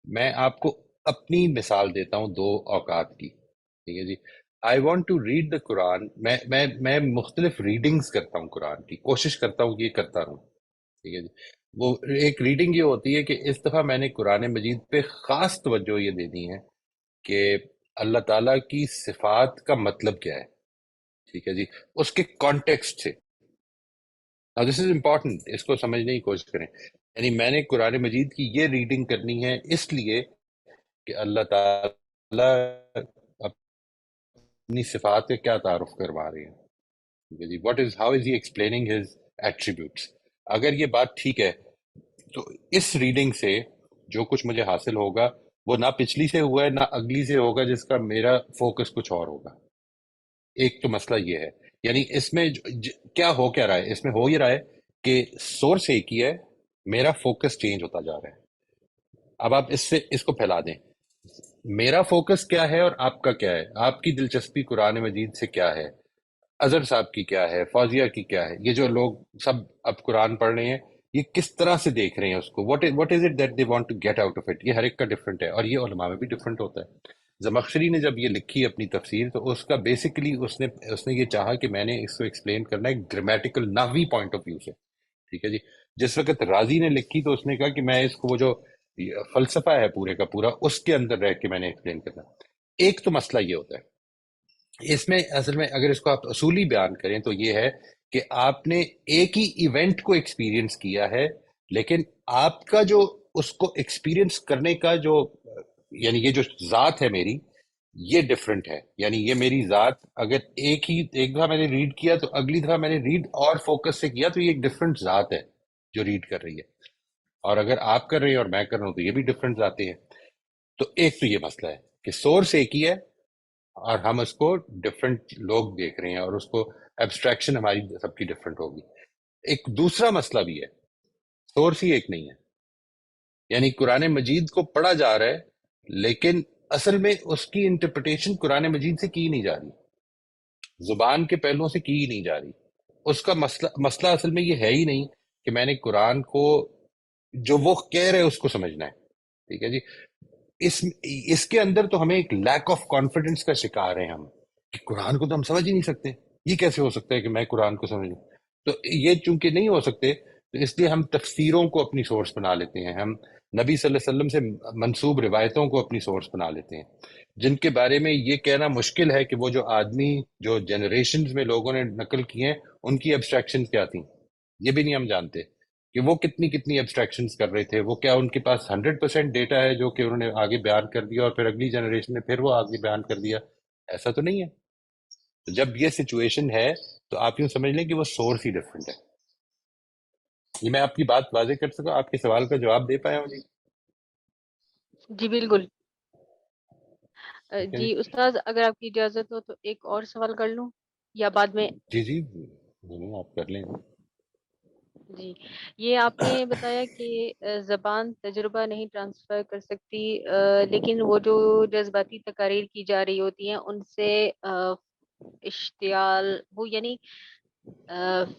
میں آپ کو اپنی مثال دیتا ہوں دو اوقات کی، ٹھیک ہے جی۔ I want to read the Quran, میں مختلف ریڈنگز کرتا ہوں قرآن کی، کوشش کرتا ہوں کہ یہ کرتا رہوں، ٹھیک ہے جی۔ وہ ایک ریڈنگ یہ ہوتی ہے کہ اس دفعہ میں نے قرآن مجید پہ خاص توجہ یہ دینی ہے کہ اللہ تعالیٰ کی صفات کا مطلب کیا ہے، ٹھیک ہے جی، اس کے کانٹیکسٹ سے۔ دس از امپورٹنٹ، اس کو سمجھنے کی کوشش کریں۔ یعنی میں نے قرآن مجید کی یہ ریڈنگ کرنی ہے اس لیے کہ اللہ تعالیٰ اپنی صفات کا کیا تعارف کروا رہے ہیں، ٹھیک ہے جی، what is how is he explaining his attributes. اگر یہ بات ٹھیک ہے تو اس ریڈنگ سے جو کچھ مجھے حاصل ہوگا وہ نہ پچھلی سے ہوا ہے نہ اگلی سے ہوگا جس کا میرا فوکس کچھ اور ہوگا۔ ایک تو مسئلہ یہ ہے، یعنی اس میں کیا رہا ہے، اس میں ہو یہ رہا ہے کہ سورس ایک ہی ہے، میرا فوکس چینج ہوتا جا رہا ہے۔ اب آپ اس کو پھیلا دیں، میرا فوکس کیا ہے اور آپ کا کیا ہے، آپ کی دلچسپی قرآن مجید سے کیا ہے، اظہر صاحب کی کیا ہے، فوزیہ کی کیا ہے، یہ جو لوگ سب اب قرآن پڑھ رہے ہیں یہ کس طرح سے دیکھ رہے ہیں اس کو، what is it that they want to get out of it، یہ ہر ایک کا ڈفرینٹ ہے، اور یہ علماء میں بھی ڈفرینٹ ہوتا ہے۔ زمخشری نے جب یہ لکھی اپنی تفسیر تو اس کا بیسیکلی اس نے یہ چاہا کہ میں نے اس کو ایکسپلین کرنا ہے گرامیٹیکل نحوی پوائنٹ آف ویو سے، ٹھیک ہے جی۔ جس وقت رازی نے لکھی تو اس نے کہا کہ میں اس کو وہ جو فلسفہ ہے پورے کا پورا اس کے اندر رہ کے میں نے ایکسپلین کرنا۔ ایک تو مسئلہ یہ ہوتا ہے اس میں، اصل میں اگر اس کو آپ اصولی بیان کریں تو یہ ہے کہ آپ نے ایک ہی ایونٹ کو ایکسپیرینس کیا ہے لیکن آپ کا جو اس کو ایکسپیرینس کرنے کا جو یعنی یہ جو ذات ہے میری یہ ڈفرینٹ ہے. یعنی یہ میری ذات اگر ایک دفعہ میں نے ریڈ کیا تو اگلی دفعہ میں نے ریڈ اور فوکس سے کیا تو یہ ایک ڈفرینٹ ذات ہے جو ریڈ کر رہی ہے. اور اگر آپ کر رہے ہیں اور میں کر رہا ہوں تو یہ بھی ڈفرینٹ ذاتیں ہیں. تو ایک تو یہ مسئلہ ہے کہ سورس ایک ہی ہے اور ہم اس کو ڈفرینٹ لوگ دیکھ رہے ہیں اور اس کو ایبسٹریکشن ہماری سب کی ڈفرینٹ ہوگی. ایک دوسرا مسئلہ بھی ہے سورس ہی ایک نہیں ہے. یعنی قرآن مجید کو پڑھا جا رہا ہے لیکن اصل میں اس کی انٹرپریٹیشن قرآن مجید سے کی نہیں جا رہی, زبان کے پہلوؤں سے کی ہی نہیں جا رہی. اس کا مسئلہ اصل میں یہ ہے ہی نہیں کہ میں نے قرآن کو جو وہ کہہ رہے اس کو سمجھنا ہے. ٹھیک ہے جی. اس کے اندر تو ہمیں ایک لیک آف کانفیڈنس کا شکار ہیں ہم کہ قرآن کو تو ہم سمجھ ہی نہیں سکتے, یہ کیسے ہو سکتا ہے کہ میں قرآن کو سمجھوں. تو یہ چونکہ نہیں ہو سکتے تو اس لیے ہم تفسیروں کو اپنی سورس بنا لیتے ہیں, ہم نبی صلی اللہ علیہ وسلم سے منسوب روایتوں کو اپنی سورس بنا لیتے ہیں جن کے بارے میں یہ کہنا مشکل ہے کہ وہ جو آدمی جو جنریشنز میں لوگوں نے نقل کیے ہیں ان کی ایبسٹریکشن کیا تھیں یہ بھی نہیں ہم جانتے کہ وہ کتنی ایبسٹریکشنز کر رہے تھے. وہ کیا ان کے پاس 100% ڈیٹا ہے جو کہ انہوں نے آگے بیان کر دیا اور پھر اگلی جنریشن نے پھر وہ آگے بیان کر دیا؟ ایسا تو نہیں ہے. تو جب یہ سچویشن ہے تو آپ یوں سمجھ لیں کہ وہ سورس ہی ڈفرینٹ ہے. یہ میں آپ کی بات واضح کر سکا, آپ کے سوال کا جواب دے پایا ہوں جی؟ جی بالکل. ٹھیک ہے جی جی. استاذ اگر آپ کی اجازت ہو تو ایک اور سوال کر لوں یا بعد میں؟ جی جی نہیں, آپ کر لیں. جی یہ آپ نے بتایا کہ زبان تجربہ نہیں ٹرانسفر کر سکتی لیکن وہ جو جذباتی تقاریر کی جا رہی ہوتی ہیں ان سے اشتعال وہ یعنی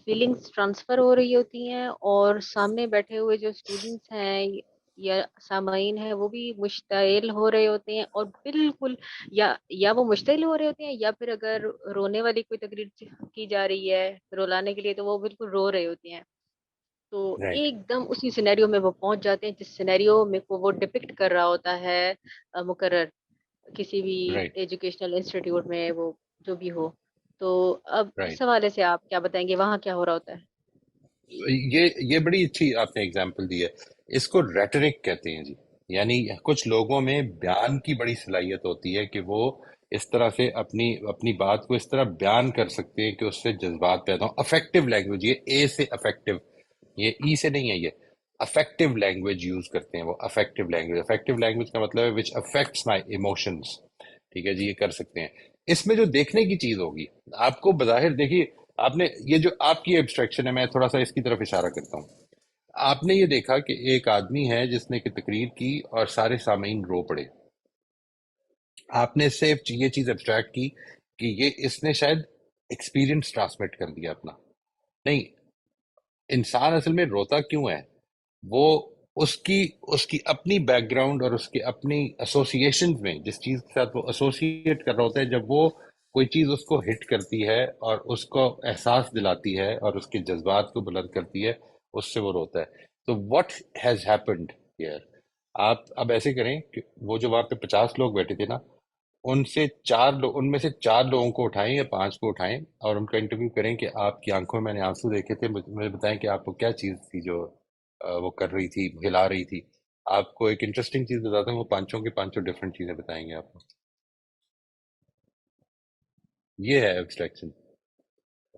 فیلنگز ٹرانسفر ہو رہی ہوتی ہیں اور سامنے بیٹھے ہوئے جو اسٹوڈنٹس ہیں یا سامعین ہیں وہ بھی مشتعل ہو رہے ہوتے ہیں اور بالکل یا وہ مشتعل ہو رہے ہوتے ہیں یا پھر اگر رونے والی کوئی تقریر کی جا رہی ہے رولانے کے لیے تو وہ بالکل رو رہے ہوتے ہیں. تو رائٹ ایک دم اسی سینیریو میں وہ پہنچ جاتے ہیں جس سینیریو میں کو وہ ڈپکٹ کر رہا ہوتا ہے مقرر کسی بھی رائٹ ایجوکیشنل انسٹیٹیوٹ میں وہ جو بھی ہو. تو اب اس رائٹ. حوالے سے آپ کیا بتائیں گے وہاں کیا ہو رہا ہوتا ہے؟ یہ بڑی اچھی آپ نے اگزامپل دی ہے. اس کو ریٹرک کہتے ہیں جی. یعنی کچھ لوگوں میں بیان کی بڑی صلاحیت ہوتی ہے کہ وہ اس طرح سے اپنی بات کو اس طرح بیان کر سکتے ہیں کہ اس سے جذبات پیدا ہوں. افیکٹو لینگویج, یہ اے سے افیکٹو, یہ ای سے نہیں ہے, یہ افیکٹو لینگویج یوز کرتے ہیں وہ. افیکٹو لینگویج کا مطلب ہے وچ افیکٹس مائی ایموشنز. ٹھیک ہے جی, یہ کر سکتے ہیں. اس میں جو دیکھنے کی چیز ہوگی آپ کو بظاہر دیکھیے, آپ نے یہ جو آپ کی ایبسٹریکشن ہے میں تھوڑا سا اس کی طرف اشارہ کرتا ہوں. آپ نے یہ دیکھا کہ ایک آدمی ہے جس نے کہ تقریر کی اور سارے سامعین رو پڑے. آپ نے صرف یہ چیز ایبسٹریکٹ کی کہ اس نے شاید ایکسپیرینس ٹرانسمٹ کر دیا اپنا. نہیں, انسان اصل میں روتا کیوں ہے؟ وہ اس کی اپنی بیک گراؤنڈ اور اس کی اپنی ایسوسیشن میں جس چیز کے ساتھ وہ ایسوسیٹ کر رہا ہوتا ہے, جب وہ کوئی چیز اس کو ہٹ کرتی ہے اور اس کو احساس دلاتی ہے اور اس کے جذبات کو بلند کرتی ہے, اس سے وہ روتا ہے. تو واٹ ہیز ہیپنڈ ہیئر, آپ اب ایسے کریں کہ وہ جو وہاں پہ 50 لوگ بیٹھے تھے نا, ان میں سے 4 لوگوں کو اٹھائیں یا 5 کو اٹھائیں اور ان کا انٹرویو کریں کہ آپ کی آنکھوں میں میں نے آنسو دیکھے تھے, مجھے بتائیں کہ آپ کو کیا چیز تھی جو وہ کر رہی تھی, ہلا رہی تھی. آپ کو ایک انٹرسٹنگ چیز بتاتا ہوں, وہ پانچوں کے پانچوں ڈفرینٹ چیزیں بتائیں گے آپ کو. یہ ہے ایبسٹریکشن.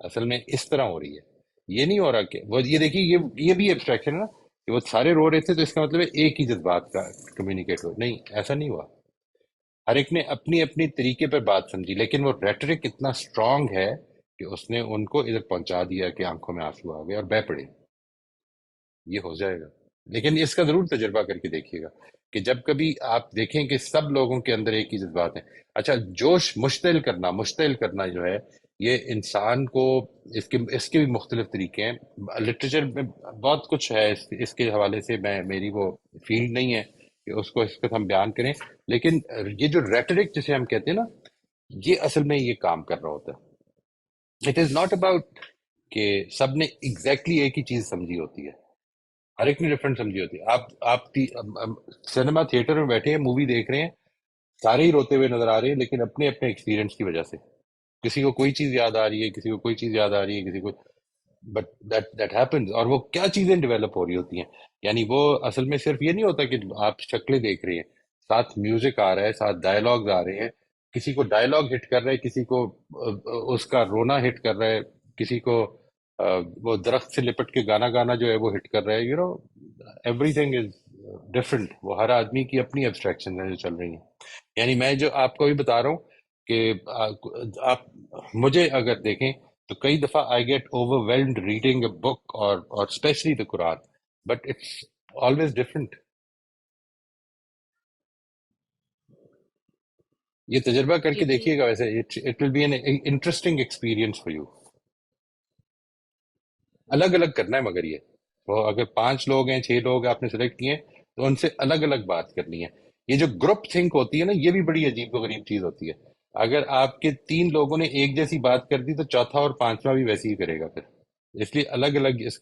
اصل میں اس طرح ہو رہی ہے, یہ نہیں ہو رہا کہ وہ یہ دیکھیے یہ بھی ایبسٹریکشن ہے نا کہ وہ سارے رو رہے تھے تو اس کا مطلب ہے ایک ہی جذبات کا کمیونیکیٹ ہو. نہیں, ایسا نہیں ہوا. ہر ایک نے اپنی اپنی طریقے پر بات سمجھی, لیکن وہ ریٹرک اتنا اسٹرانگ ہے کہ اس نے ان کو ادھر پہنچا دیا کہ آنکھوں میں آنسو آ گئے اور بہ پڑے. یہ ہو جائے گا, لیکن اس کا ضرور تجربہ کر کے دیکھیے گا کہ جب کبھی آپ دیکھیں کہ سب لوگوں کے اندر ایک ہی جذبات ہیں. اچھا, جوش مشتعل کرنا جو ہے یہ انسان کو اس کے بھی مختلف طریقے ہیں. لٹریچر میں بہت کچھ ہے اس کے حوالے سے, میری وہ فیلڈ نہیں ہے کہ اس کو ہم بیان کریں, لیکن یہ جو ریٹرک جسے ہم کہتے ہیں نا, یہ اصل میں یہ کام کر رہا ہوتا ہے. اٹ از ناٹ اباؤٹ کہ سب نے ایگزیکٹلی ایک ہی چیز سمجھی ہوتی ہے, ہر ایک نے ڈفرینٹ سمجھی ہوتی ہے. آپ سنیما تھیٹر میں بیٹھے ہیں, مووی دیکھ رہے ہیں, سارے ہی روتے ہوئے نظر آ رہے ہیں لیکن اپنے ایکسپیرینس کی وجہ سے. کسی کو کوئی چیز یاد آ رہی ہے, کسی کو کوئی چیز یاد آ رہی ہے, کسی کو بٹ دیٹ ہیپنز. اور وہ کیا چیزیں ڈیولپ ہو رہی ہوتی ہیں. یعنی وہ اصل میں صرف یہ نہیں ہوتا کہ آپ شکلیں دیکھ رہی ہیں، ساتھ میوزک آ رہا ہے، ساتھ ڈائلاگز آ رہے ہیں. کسی کو ڈائلاگ ہٹ کر رہا ہے، کسی کو اس کا رونا ہٹ کر رہا ہے، کسی کو وہ درخت سے لپٹ کے گانا گانا جو ہے وہ ہٹ کر رہا ہے. Every thing is different. وہ ہر آدمی کی اپنی ایبسٹریکشن ہے جو چل رہی ہیں. یعنی میں جو آپ کو بھی بتا رہا ہوں کہ آپ مجھے اگر دیکھیں تو کئی دفعہ I get overwhelmed reading a book اور especially the Quran, but it's always different. یہ تجربہ کر کے جی دیکھیے گا. ویسے it will be an interesting experience for you. الگ الگ کرنا ہے، مگر یہ وہ اگر 5 لوگ ہیں 6 لوگ آپ نے سلیکٹ کیے ہیں تو ان سے الگ الگ بات کرنی ہے. یہ جو گروپ تھنک ہوتی ہے نا، یہ بھی بڑی عجیب و غریب چیز ہوتی ہے. اگر آپ کے 3 لوگوں نے ایک جیسی بات کر دی تو چوتھا اور پانچواں بھی ویسے ہی کرے گا پھر. اس لیے الگ الگ اس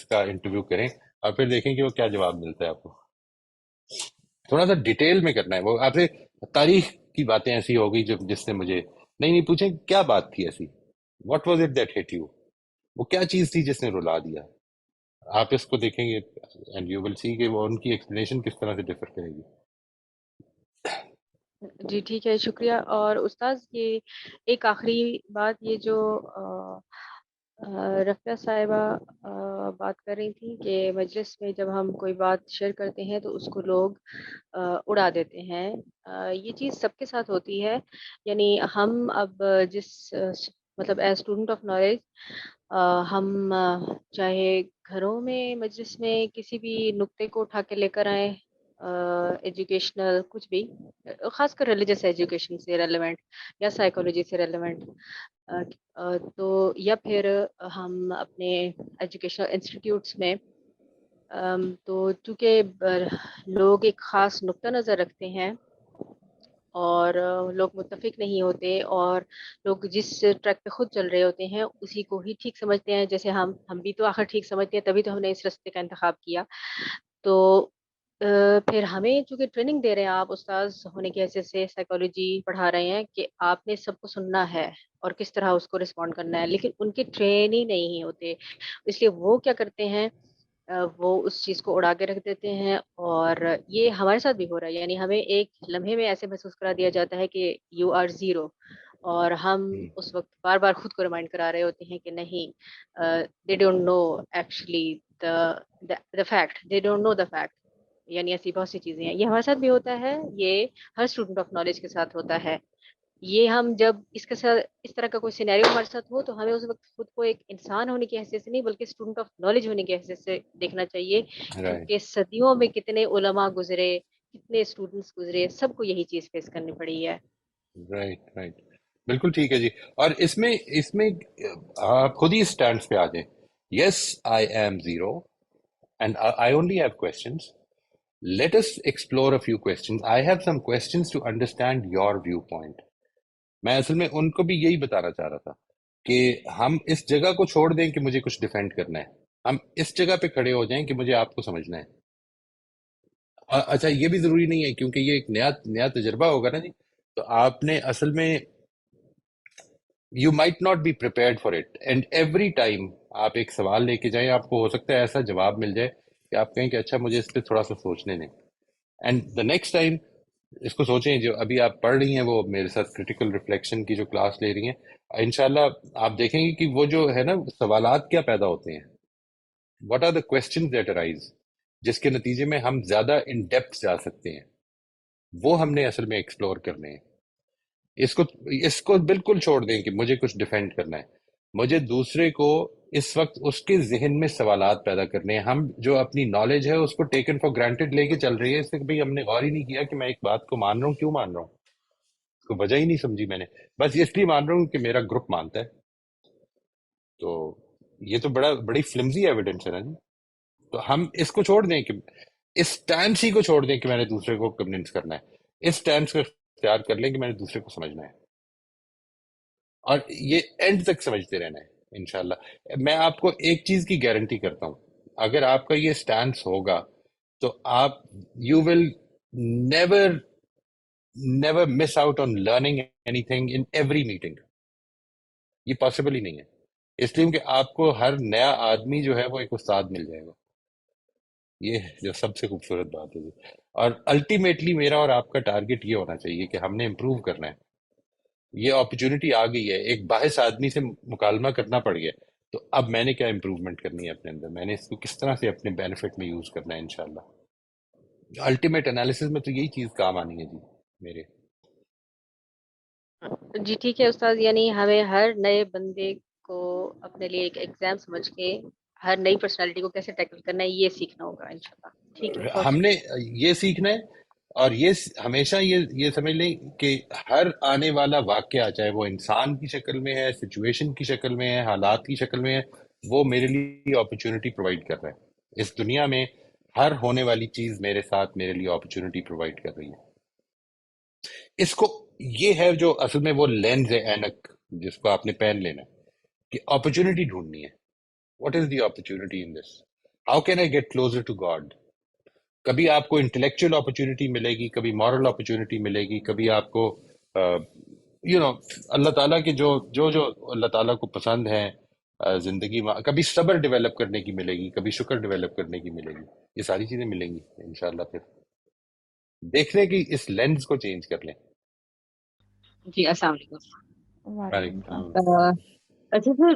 کا انٹرویو کریں اور پھر دیکھیں کہ وہ کیا جواب ملتا ہے آپ کو. تھوڑا سا ڈیٹیل میں کرنا ہے. وہ آپ سے تاریخ کی باتیں ایسی ہو گئی جس نے مجھے نہیں پوچھیں کیا بات تھی ایسی، what was it that hit you, وہ کیا چیز تھی جس نے رلا دیا. آپ اس کو دیکھیں گے اینڈ یو ول سی کہ وہ ان کی ایکسپلینیشن کس طرح سے ڈفر کرے گی. جی ٹھیک ہے، شکریہ. اور استاذ یہ ایک آخری بات، یہ جو رفیہ صاحبہ بات کر رہی تھی کہ مجلس میں جب ہم کوئی بات شیئر کرتے ہیں تو اس کو لوگ اڑا دیتے ہیں. یہ چیز سب کے ساتھ ہوتی ہے. یعنی ہم اب جس مطلب ایز اسٹوڈنٹ آف نالج ہم چاہے گھروں میں مجلس میں کسی بھی نقطے کو اٹھا کے لے کر آئیں، ایجوکیشنل کچھ بھی، خاص کر ریلیجس ایجوکیشن سے ریلیونٹ یا سائیکولوجی سے ریلیونٹ، تو یا پھر ہم اپنے ایجوکیشنل انسٹیٹیوٹس میں، تو چونکہ لوگ ایک خاص نقطہ نظر رکھتے ہیں اور لوگ متفق نہیں ہوتے، اور لوگ جس ٹریک پہ خود چل رہے ہوتے ہیں اسی کو ہی ٹھیک سمجھتے ہیں. جیسے ہم بھی تو آخر ٹھیک سمجھتے ہیں، تبھی تو ہم نے اس راستے کا انتخاب کیا. تو پھر ہمیں چونکہ ٹریننگ دے رہے ہیں آپ استاذ ہونے کی حیثیت سے، سائیکالوجی پڑھا رہے ہیں کہ آپ نے سب کو سننا ہے اور کس طرح اس کو رسپونڈ کرنا ہے، لیکن ان کے ٹرین ہی نہیں ہوتے. اس لیے وہ کیا کرتے ہیں، وہ اس چیز کو اڑا کے رکھ دیتے ہیں. اور یہ ہمارے ساتھ بھی ہو رہا ہے. یعنی ہمیں ایک لمحے میں ایسے محسوس کرا دیا جاتا ہے کہ یو آر زیرو، اور ہم اس وقت بار بار خود کو ریمائنڈ کرا رہے ہوتے ہیں کہ نہیں، they don't know actually the fact, they don't know the fact. یعنی ایسی بہت سی چیزیں ہیں. یہ ہمارے ساتھ بھی ہوتا ہے، یہ ہر اسٹوڈنٹ آف نالج کے ساتھ ہوتا ہے. یہ ہم جب اس کے ساتھ اس طرح کا کوئی سینیریو ہمارے ساتھ ہو تو ہمیں اس وقت خود کو ایک انسان ہونے کی حیثیت سے نہیں بلکہ اسٹوڈنٹ آف نالج ہونے کی حیثیت سے دیکھنا چاہیے، رائٹ کیونکہ صدیوں میں کتنے علماء گزرے، کتنے اسٹوڈنٹس گزرے، سب کو یہی چیز فیس کرنی پڑی ہے. رائٹ رائٹ بالکل ٹھیک ہے جی. اور اس میں آپ خود ہی اسٹینڈ پہ آ جائیں. Yes I am zero and I only have questions. Let us explore a few questions. I have some questions to understand your viewpoint. میں اصل میں ان کو بھی یہی بتانا چاہ رہا تھا کہ ہم اس جگہ کو چھوڑ دیں کہ مجھے کچھ ڈیفینڈ کرنا ہے. ہم اس جگہ پہ کھڑے ہو جائیں کہ مجھے آپ کو سمجھنا ہے. اچھا یہ بھی ضروری نہیں ہے کیونکہ یہ ایک نیا تجربہ ہوگا نا جی، تو آپ نے اصل میں you might not be prepared for it. And every time آپ ایک سوال لے کے جائیں، آپ کو ہو سکتا ہے ایسا جواب مل جائے کہ آپ کہیں کہ اچھا مجھے اس پہ تھوڑا سا سوچنے دیں. اینڈ دا نیکسٹ ٹائم اس کو سوچیں. جو ابھی آپ پڑھ رہی ہیں وہ میرے ساتھ کریٹیکل ریفلیکشن کی جو کلاس لے رہی ہیں، انشاءاللہ آپ دیکھیں گے کہ وہ جو ہے نا سوالات کیا پیدا ہوتے ہیں. What are the questions that arise, جس کے نتیجے میں ہم زیادہ ان ڈیپتھ جا سکتے ہیں، وہ ہم نے اصل میں ایکسپلور کرنے ہیں. اس کو بالکل چھوڑ دیں کہ مجھے کچھ ڈیفینڈ کرنا ہے. مجھے دوسرے کو اس وقت اس کے ذہن میں سوالات پیدا کرنے ہیں. ہم جو اپنی نالج ہے اس کو ٹیکن فار گرانٹیڈ لے کے چل رہی ہے. اس سے بھی ہم نے غور ہی نہیں کیا کہ میں ایک بات کو مان رہا ہوں، کیوں مان رہا ہوں، اس کو وجہ ہی نہیں سمجھی میں نے. بس اس لیے مان رہا ہوں کہ میرا گروپ مانتا ہے. تو یہ تو بڑی فلمزی ایویڈنس ہے نا جی. تو ہم اس کو چھوڑ دیں کہ اس سٹینس ہی کو چھوڑ دیں کہ میں نے دوسرے کو کنونس کرنا ہے. اس سٹینس کو اختیار کر لیں کہ میں نے دوسرے کو سمجھنا ہے، اور یہ اینڈ تک سمجھتے رہنا ہے انشاءاللہ. میں آپ کو ایک چیز کی گارنٹی کرتا ہوں، اگر آپ کا یہ سٹینس ہوگا تو آپ you will never never miss out on learning any thing in every meeting. یہ پاسبل ہی نہیں ہے اس لیے کہ آپ کو ہر نیا آدمی جو ہے وہ ایک استاد مل جائے گا. یہ جو سب سے خوبصورت بات ہے جی. اور الٹیمیٹلی میرا اور آپ کا ٹارگٹ یہ ہونا چاہیے کہ ہم نے امپروو کرنا ہے. یہ اپرچونٹی آ گئی ہے، ایک باحث آدمی سے مکالمہ کرنا پڑ گیا، تو اب میں نے کیا امپروومنٹ کرنی ہے اپنے اندر، میں نے اس کو کس طرح سے اپنے بینیفٹ میں یوز کرنا ہے انشاءاللہ. الٹیمیٹ انالیسس میں تو یہی چیز کام آنی ہے جی میرے. جی ٹھیک ہے استاد، یعنی ہمیں ہر نئے بندے کو اپنے لیے ایک ایگزام سمجھ کے ہر نئی پرسنالٹی کو کیسے ٹیکل کرنا ہے یہ سیکھنا ہوگا انشاءاللہ. ٹھیک ہے، بہت ہم نے شکریہ. یہ سیکھنا ہے، اور ہمیشہ یہ سمجھ لیں کہ ہر آنے والا واقعہ، چاہے وہ انسان کی شکل میں ہے، سچویشن کی شکل میں ہے، حالات کی شکل میں ہے، وہ میرے لیے اپرچونٹی پرووائڈ کر رہا ہے. اس دنیا میں ہر ہونے والی چیز میرے ساتھ میرے لیے اپرچونٹی پرووائڈ کر رہی ہے. اس کو، یہ ہے جو اصل میں وہ لینز ہے، اینک جس کو آپ نے پہن لینا ہے کہ اپرچونٹی ڈھونڈنی ہے. What is the opportunity in this? How can I get closer to God? کبھی آپ کو انٹلیکچوئل اپرچونٹی ملے گی، کبھی مورل اپرچونٹی ملے گی، کبھی آپ کو اللہ تعالیٰ کے جو اللہ تعالیٰ کو پسند ہیں زندگی میں، کبھی صبر ڈیولپ کرنے کی ملے گی، کبھی شکر ڈیولپ کرنے کی ملے گی. یہ ساری چیزیں ملیں گی انشاءاللہ. پھر دیکھنے کی اس لینز کو چینج کر لیں. جی السلام علیکم. وعلیکم وعلیکم السلام. السلام. اچھا سر،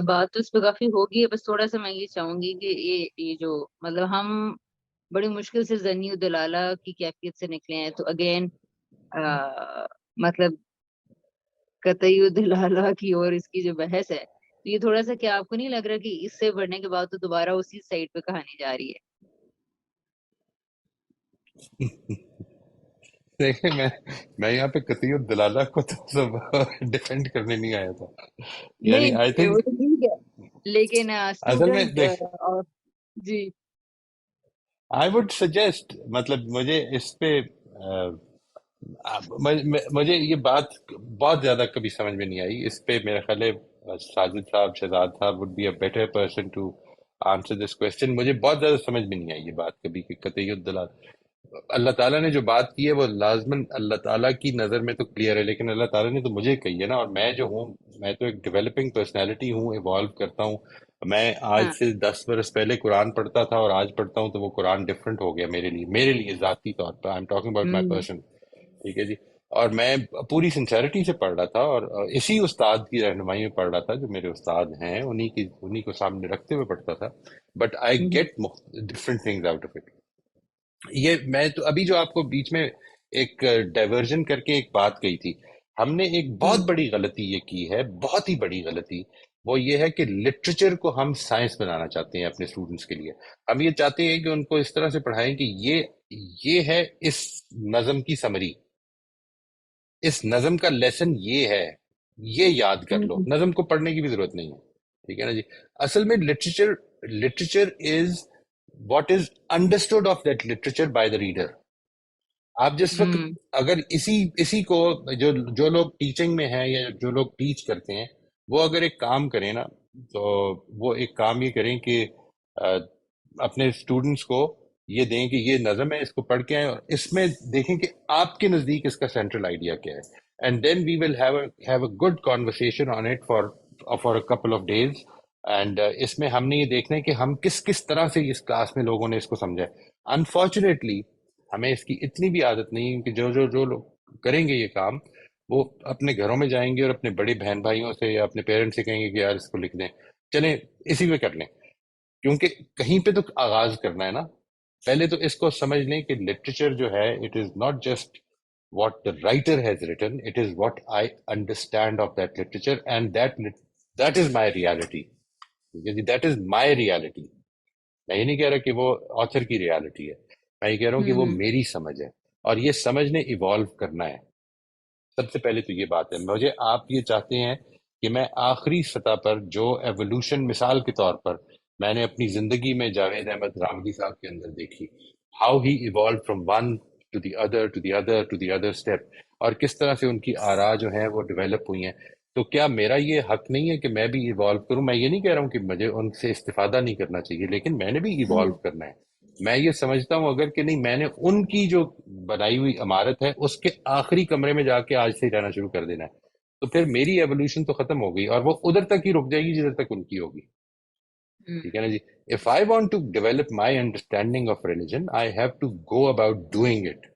بات تو اس پہ کافی ہوگی ہے، بس تھوڑا سا میں یہ چاہوں گی کہ یہ جو مطلب ہم بڑی مشکل سے ظنی و دلالہ کی کیفیت سے نکلے ہیں، تو اگین مطلب قطعی و دلالہ کی اور اس کی جو بحث ہے، تو یہ تھوڑا سا، کیا آپ کو نہیں لگ رہا کہ اس سے بڑھنے کے بعد تو دوبارہ اسی سائڈ پہ کہانی جا رہی ہے؟ دیکھیں، میں یہاں پہ قطعی الدلالہ کو تو سب ڈیفینڈ کرنے نہیں آیا تھا. یعنی آئی نہیں وہ تھنک تو ٹھیک ہے، لیکن اصل میں اسٹوڈنٹ دیکھ، اور جی آئی وڈ سجیسٹ، مطلب مجھے اس پہ مجھے یہ بات بہت زیادہ کبھی سمجھ میں نہیں آئی. اس پہ میرا خیال ہے ساجد صاحب، شہزاد صاحب would be a better person to answer this question. مجھے بہت زیادہ سمجھ میں نہیں آئی یہ بات کبھی کہ قطعی الدلال. اللہ تعالیٰ نے جو بات کی ہے وہ لازماً اللہ تعالیٰ کی نظر میں تو کلیئر ہے، لیکن اللہ تعالیٰ نے تو مجھے کہی ہے نا. اور میں جو ہوں، میں تو ایک ڈیولپنگ پرسنالٹی ہوں، ایوالو کرتا ہوں. میں آج ہاں سے 10 برس پہلے قرآن پڑھتا تھا اور آج پڑھتا ہوں تو وہ قرآن ڈفرنٹ ہو گیا میرے لیے ذاتی طور پر. I am talking about my own person. ٹھیک ہے جی. اور میں پوری سنسیرٹی سے پڑھ رہا تھا، اور اسی استاد کی رہنمائی میں پڑھ رہا تھا جو میرے استاد ہیں، انہی کو سامنے رکھتے ہوئے پڑھتا تھا. بٹ آئی ہوں get different things out of it. یہ میں تو ابھی جو آپ کو بیچ میں ایک ڈائیورژن کر کے ایک بات کہی تھی، ہم نے ایک ہوں بہت بڑی غلطی یہ کی ہے، بہت ہی بڑی غلطی. وہ یہ ہے کہ لٹریچر کو ہم سائنس بنانا چاہتے ہیں اپنے اسٹوڈنٹس کے لیے. ہم یہ چاہتے ہیں کہ ان کو اس طرح سے پڑھائیں کہ یہ ہے اس نظم کی سمری، اس نظم کا لیسن یہ ہے، یہ یاد کر لو. ہوں نظم کو پڑھنے کی بھی ضرورت نہیں ہے. ٹھیک ہے نا جی. اصل میں literature is what is understood of that literature by the reader. آپ جس وقت ہوں اگر اسی کو جو لوگ ٹیچنگ میں ہیں یا جو لوگ ٹیچ کرتے ہیں، وہ اگر ایک کام کریں نا، تو وہ ایک کام یہ کریں کہ اپنے اسٹوڈنٹس کو یہ دیں کہ یہ نظم ہے، اس کو پڑھ کے آئیں اور اس میں دیکھیں کہ آپ کے نزدیک اس کا سینٹرل آئیڈیا کیا ہے. And then we will have a good conversation on it for a couple of days. And اس میں ہم نے یہ دیکھنا ہے کہ ہم کس طرح سے اس کلاس میں لوگوں نے اس کو سمجھا ہے. انفارچونیٹلی ہمیں اس کی اتنی بھی عادت نہیں کہ جو لوگ کریں گے یہ کام، وہ اپنے گھروں میں جائیں گے اور اپنے بڑے بہن بھائیوں سے یا اپنے پیرنٹس سے کہیں گے کہ یار اس کو لکھ دیں، چلیں اسی میں کر لیں. کیونکہ کہیں پہ تو آغاز کرنا ہے نا. پہلے تو اس کو سمجھ لیں کہ لٹریچر جو ہے، it is not just what the writer has written, it is what I understand of that literature, and that is my reality. That is my reality. میں یہ نہیں کہہ رہا کہ وہ آتھر کی ریالٹی ہے، میں یہ کہہ رہا ہوں کہ وہ ہوں میری سمجھ ہے، اور یہ سمجھ نے ایوالو کرنا ہے. سب سے پہلے تو یہ بات ہے. مجھے آپ یہ چاہتے ہیں کہ میں آخری سطح پر جو ایوولوشن، مثال کے طور پر میں نے اپنی زندگی میں جاوید احمد رامدی صاحب کے اندر دیکھی، how he evolve from one to the other to the other to the other step, اور کس طرح سے ان کی آراء جو ہیں وہ ڈیولپ ہوئی ہیں. تو کیا میرا یہ حق نہیں ہے کہ میں بھی ایوالو کروں؟ میں یہ نہیں کہہ رہا ہوں کہ مجھے ان سے استفادہ نہیں کرنا چاہیے، لیکن میں نے بھی ایوالو ہوں کرنا ہے. میں یہ سمجھتا ہوں اگر کہ نہیں، میں نے ان کی جو بنائی ہوئی عمارت ہے اس کے آخری کمرے میں جا کے آج سے ہی رہنا شروع کر دینا ہے. تو پھر میری ایولیوشن تو ختم ہو گئی اور وہ ادھر تک ہی رک جائے گی جدھر تک ان کی ہوگی. ٹھیک ہے نا جی. If I want to develop my understanding of religion I have to go about doing it.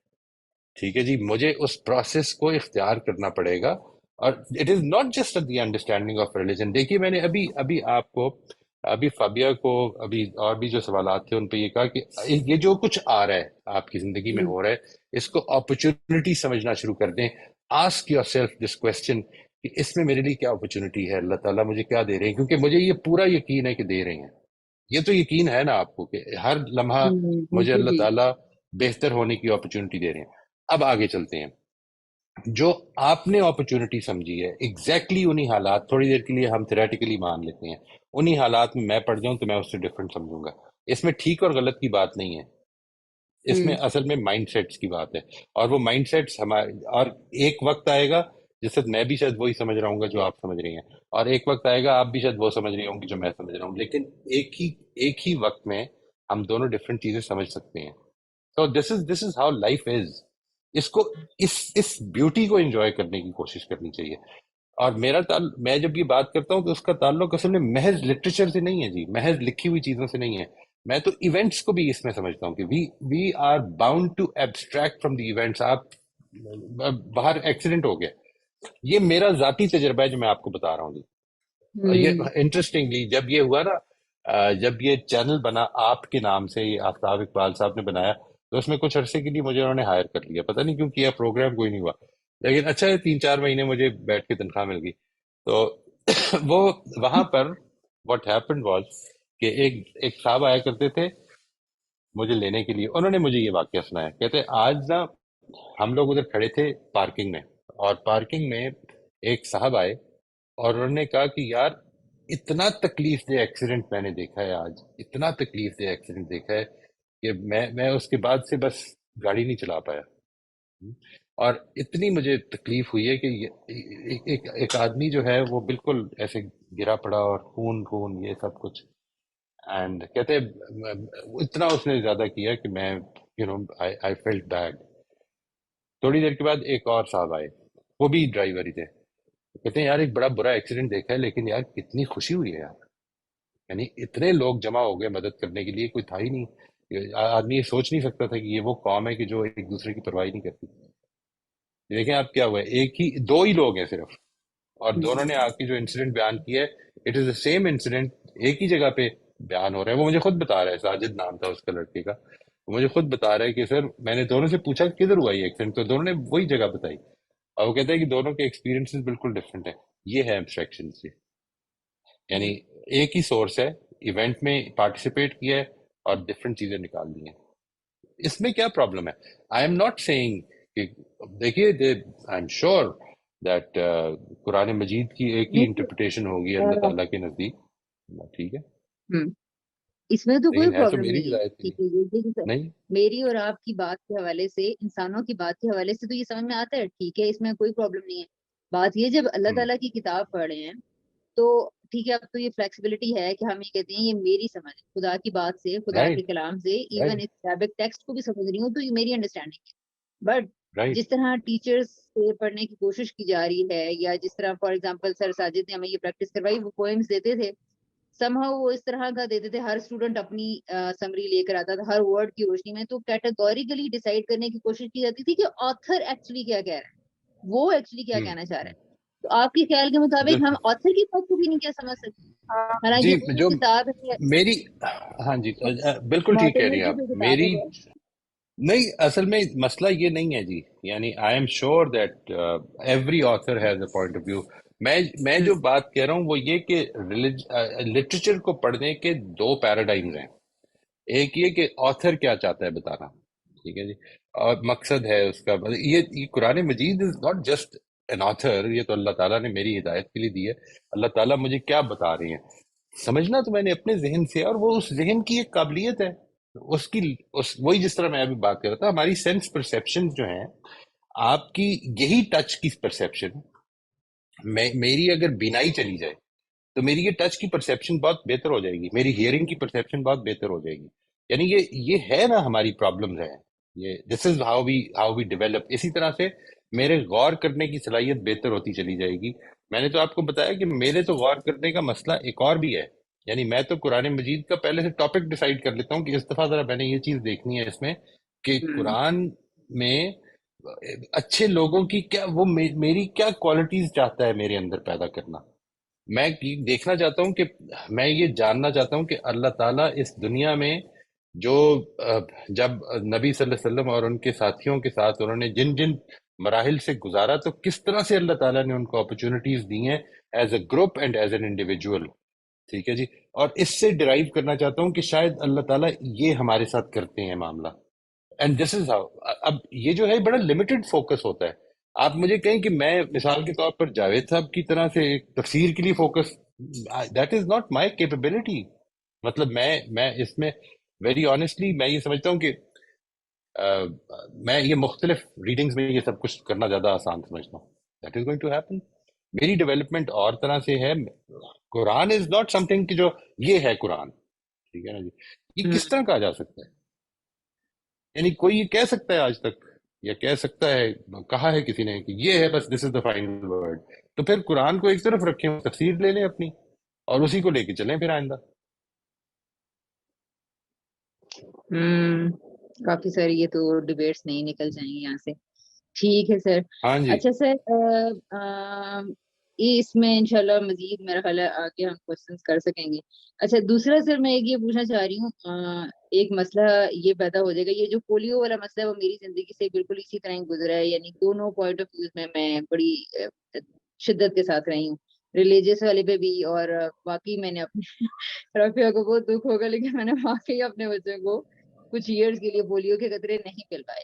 ٹھیک ہے جی. مجھے اس پروسیس کو اختیار کرنا پڑے گا. اور it is not just the understanding of religion. دیکھیے میں نے ابھی آپ کو ابھی فابیا کو ابھی اور بھی جو سوالات تھے ان پہ یہ کہا کہ یہ جو کچھ آ رہا ہے آپ کی زندگی میں ہو رہا ہے اس کو اپرچونٹی سمجھنا شروع کر دیں. Ask your self this question کہ اس میں میرے لیے کیا اپرچونٹی ہے, اللہ تعالیٰ مجھے کیا دے رہے ہیں, کیونکہ مجھے یہ پورا یقین ہے کہ دے رہے ہیں. یہ تو یقین ہے نا آپ کو کہ ہر لمحہ مجھے اللہ تعالیٰ بہتر ہونے کی اپرچونٹی دے رہے ہیں. اب آگے چلتے ہیں. جو آپ نے اپرچونٹی سمجھی ہے ایگزیکٹلی انہی حالات, تھوڑی دیر کے لیے ہم تھیوریٹیکلی مان لیتے ہیں, انہی حالات میں پڑ جاؤں تو میں اس سے ڈفرنٹ سمجھوں گا. اس میں ٹھیک اور غلط کی بات نہیں ہے, اس میں اصل میں مائنڈ سیٹس کی بات ہے. اور وہ مائنڈ سیٹس ہمارے, اور ایک وقت آئے گا جس وقت میں بھی شاید وہی سمجھ رہا ہوں گا جو آپ سمجھ رہی ہیں, اور ایک وقت آئے گا آپ بھی شاید وہ سمجھ رہی ہوں گی جو میں سمجھ رہا ہوں, لیکن ایک ہی وقت میں ہم دونوں ڈفرنٹ چیزیں سمجھ سکتے ہیں. تو دس از ہاؤ لائف از. اس کو اس بیوٹی کو انجوائے کرنے کی کوشش کرنی چاہیے. اور میں جب یہ بات کرتا ہوں تو اس کا تعلق اصل میں محض لٹریچر سے نہیں ہے جی, محض لکھی ہوئی چیزوں سے نہیں ہے. میں تو ایونٹس کو بھی اس میں سمجھتا ہوں کہ we are bound to abstract from the events. آپ باہر ایکسیڈنٹ ہو گیا, یہ میرا ذاتی تجربہ ہے جو میں آپ کو بتا رہا ہوں جی. یہ انٹرسٹنگلی جب یہ ہوا نا, جب یہ چینل بنا آپ کے نام سے, یہ آفتاب اقبال صاحب نے بنایا, تو اس میں کچھ عرصے کے لیے مجھے انہوں نے ہائر کر لیا. پتہ نہیں کیوں کیا, پروگرام کوئی نہیں ہوا, لیکن اچھا ہے 3-4 مہینے مجھے بیٹھ کے تنخواہ مل گئی. تو وہ وہاں پر واٹ ہیپنڈ واز کہ ایک صاحب آیا کرتے تھے مجھے لینے کے لیے. انہوں نے مجھے یہ واقعہ سنایا, کہتے آج نا ہم لوگ ادھر کھڑے تھے پارکنگ میں, اور پارکنگ میں ایک صاحب آئے اور انہوں نے کہا کہ یار اتنا تکلیف دہ ایکسیڈنٹ میں نے دیکھا ہے آج, اتنا تکلیف دہ ایکسیڈنٹ دیکھا ہے کہ میں اس کے بعد سے بس گاڑی نہیں چلا پایا. اور اتنی مجھے تکلیف ہوئی ہے کہ ایک آدمی جو ہے وہ بالکل ایسے گرا پڑا اور خون یہ سب کچھ. اینڈ کہتے اتنا اس نے زیادہ کیا کہ میں آئی فیلٹ بیڈ. تھوڑی دیر کے بعد ایک اور صاحب آئے, وہ بھی ڈرائیور ہی تھے. کہتے ہیں یار ایک بڑا برا ایکسیڈنٹ دیکھا ہے, لیکن یار کتنی خوشی ہوئی ہے یار, یعنی اتنے لوگ جمع ہو گئے مدد کرنے کے لیے, کوئی تھا ہی نہیں. آدمی یہ سوچ نہیں سکتا تھا کہ یہ وہ قوم ہے کہ جو ایک دوسرے کی پرواہ نہیں کرتی. دیکھیں آپ کیا ہوا ہے, دو ہی لوگ ہیں صرف, اور دونوں نے آ کے جو انسیڈنٹ بیان کیا ہے it is the same incident, ایک ہی جگہ پہ بیان ہو رہا ہے. وہ مجھے خود بتا رہا ہے, ساجد نام تھا اس کا لڑکے کا, وہ مجھے خود بتا رہا ہے کہ سر میں نے دونوں سے پوچھا کدھر ہوا یہ ایکسیڈنٹ, تو دونوں نے وہی جگہ بتائی, اور وہ کہتا ہے کہ دونوں کے ایکسپیرینسز بالکل ڈفرینٹ ہیں. یہ ہے ایبسٹریکشن سے, یعنی ایک ہی سورس ہے, ایونٹ میں پارٹیسپیٹ کیا ہے اور ڈفرینٹ چیزیں نکال دی ہیں. اس میں کیا پرابلم ہے؟ آئی ایم ناٹ سیئنگ کہ دیکھیے آئی ایم شیور دیٹ قرآن مجید کی ایک ہی انٹرپریٹیشن ہوگی اللہ تعالیٰ کے نزدیک, ٹھیک ہے, اس میں تو کوئی لیکن ہے تو پرابلم میری نہیں ہے. ہدایت ٹھیک ہے, نہیں. میری اور آپ کی بات کے حوالے سے, انسانوں کی بات کے حوالے سے تو یہ سمجھ میں آتا ہے, ٹھیک ہے, اس میں کوئی پرابلم نہیں ہے. بات یہ جب اللہ تعالیٰ کی کتاب پڑھ رہے ہیں تو ٹھیک ہے, اب تو یہ فلیکسیبلٹی ہے کہ ہم یہ کہتے ہیں یہ میری سمجھ, خدا کی بات سے, خدا کے کلام سے, ایون اس عربک ٹیکسٹ کو بھی سمجھ رہی ہوں تو یہ میری انڈرسٹینڈنگ ہے. بٹ جس طرح ٹیچرز سے پڑھنے کی کوشش کی جا رہی ہے, یا جس طرح فار ایگزامپل سر ساجد نے ہمیں یہ پریکٹس کروائی, وہ پوئمز دیتے تھے somehow وہ اس طرح کا دیتے تھے, ہر اسٹوڈنٹ اپنی سمری لے کر آتا تھا ہر ورڈ کی روشنی میں, تو کیٹیگوریکلی ڈیسائیڈ کرنے کی کوشش کی جاتی تھی کہ آتھر ایکچولی کیا کہہ رہا ہے, وہ ایکچولی کیا کہنا چاہ رہا ہے. تو آپ کے خیال کے مطابق ہم آتھر کی بات کو بھی نہیں کیا سمجھ سکتے, جی حالانکہ جو کتاب ہے میری, ہاں جی بالکل ٹھیک کہہ رہی ہیں آپ. میری نہیں, اصل میں مسئلہ یہ نہیں ہے جی, یعنی I am sure that every author has a point of view. میں جو بات کہہ رہا ہوں وہ یہ کہ لٹریچر کو پڑھنے کے دو پیراڈائمز ہیں. ایک یہ کہ آتھر کیا چاہتا ہے بتانا, ٹھیک ہے جی, اور مقصد ہے اس کا. یہ قرآن مجید is not just an author, یہ تو اللہ تعالیٰ نے میری ہدایت کے لیے دی ہے. اللہ تعالیٰ مجھے کیا بتا رہے ہیں سمجھنا تو میں نے اپنے ذہن سے, اور وہ اس ذہن کی ایک قابلیت ہے اس کی, وہی جس طرح میں ابھی بات کر رہا تھا, ہماری سینس پرسیپشن جو ہیں, آپ کی یہی ٹچ کی پرسیپشن, میری اگر بینائی چلی جائے تو میری یہ ٹچ کی پرسیپشن بہت بہتر ہو جائے گی, میری ہیئرنگ کی پرسیپشن بہت بہتر ہو جائے گی. یعنی یہ ہے نا ہماری پرابلمز ہیں, یہ this is how we develop. اسی طرح سے میرے غور کرنے کی صلاحیت بہتر ہوتی چلی جائے گی. میں نے تو آپ کو بتایا کہ میرے تو غور کرنے کا مسئلہ ایک اور بھی ہے. یعنی میں تو قرآن مجید کا پہلے سے ٹاپک ڈیسائیڈ کر لیتا ہوں کہ اس دفعہ ذرا میں نے یہ چیز دیکھنی ہے اس میں کہ قرآن میں اچھے لوگوں کی کیا وہ میری کیا کوالٹیز چاہتا ہے میرے اندر پیدا کرنا. میں دیکھنا چاہتا ہوں کہ میں یہ جاننا چاہتا ہوں کہ اللہ تعالیٰ اس دنیا میں جو جب نبی صلی اللہ علیہ وسلم اور ان کے ساتھیوں کے ساتھ انہوں نے جن جن مراحل سے گزارا تو کس طرح سے اللہ تعالیٰ نے ان کو اپرچونٹیز دی ہیں as a group and as an individual. ٹھیک ہے جی. اور اس سے ڈرائیو کرنا چاہتا ہوں کہ شاید اللہ تعالیٰ یہ ہمارے ساتھ کرتے ہیں معاملہ. And this is how. اب یہ جو ہے بڑا لمیٹڈ فوکس ہوتا ہے. آپ مجھے کہیں کہ میں مثال کے طور پر جاوید صاحب کی طرح سے ایک تفسیر کے لیے focus, that is not my capability. مطلب میں اس میں ویری آنیسٹلی میں یہ سمجھتا ہوں کہ میں یہ مختلف ریڈنگز میں یہ سب کچھ کرنا زیادہ آسان سمجھتا ہوں. That is going to happen. میری ڈیولپمنٹ اور طرح سے ہے. قرآن از ناٹ سم تھنگ کہ جو یہ ہے قرآن. ٹھیک ہے نا جی. یہ کس طرح کہا جا سکتا ہے؟ یعنی کوئی یہ کہہ سکتا ہے آج تک یا کہہ سکتا ہے کہا ہے کسی نے کہ یہ ہے بس دس از دا فائنل ورڈ؟ تو پھر قرآن کو ایک طرف رکھیں, تفسیر لے لیں اپنی اور اسی کو لے کے چلیں پھر آئندہ. کافی ساری یہ تو ڈیبیٹس نہیں نکل جائیں گے یہاں سے. ٹھیک ہے سر. ہاں جی. اچھا سر, اس میں انشاءاللہ مزید میرا خیال ہے آگے ہم کوشچنس کر سکیں گے. اچھا دوسرا سر میں یہ پوچھنا چاہ رہی ہوں, ایک مسئلہ یہ پیدا ہو جائے گا, یہ جو پولیو والا مسئلہ ہے وہ میری زندگی سے بالکل اسی طرح ہی گزرا ہے. یعنی دونوں پوائنٹ آف ویوز میں بڑی شدت کے ساتھ رہی ہوں, ریلیجیس والے پہ بھی, اور واقعی میں نے اپنے رفیہ کو بہت دکھ ہوگا لیکن میں نے واقعی اپنے بچوں کو کچھ ایئرز کے لیے پولیو کے قطرے نہیں پلوائے.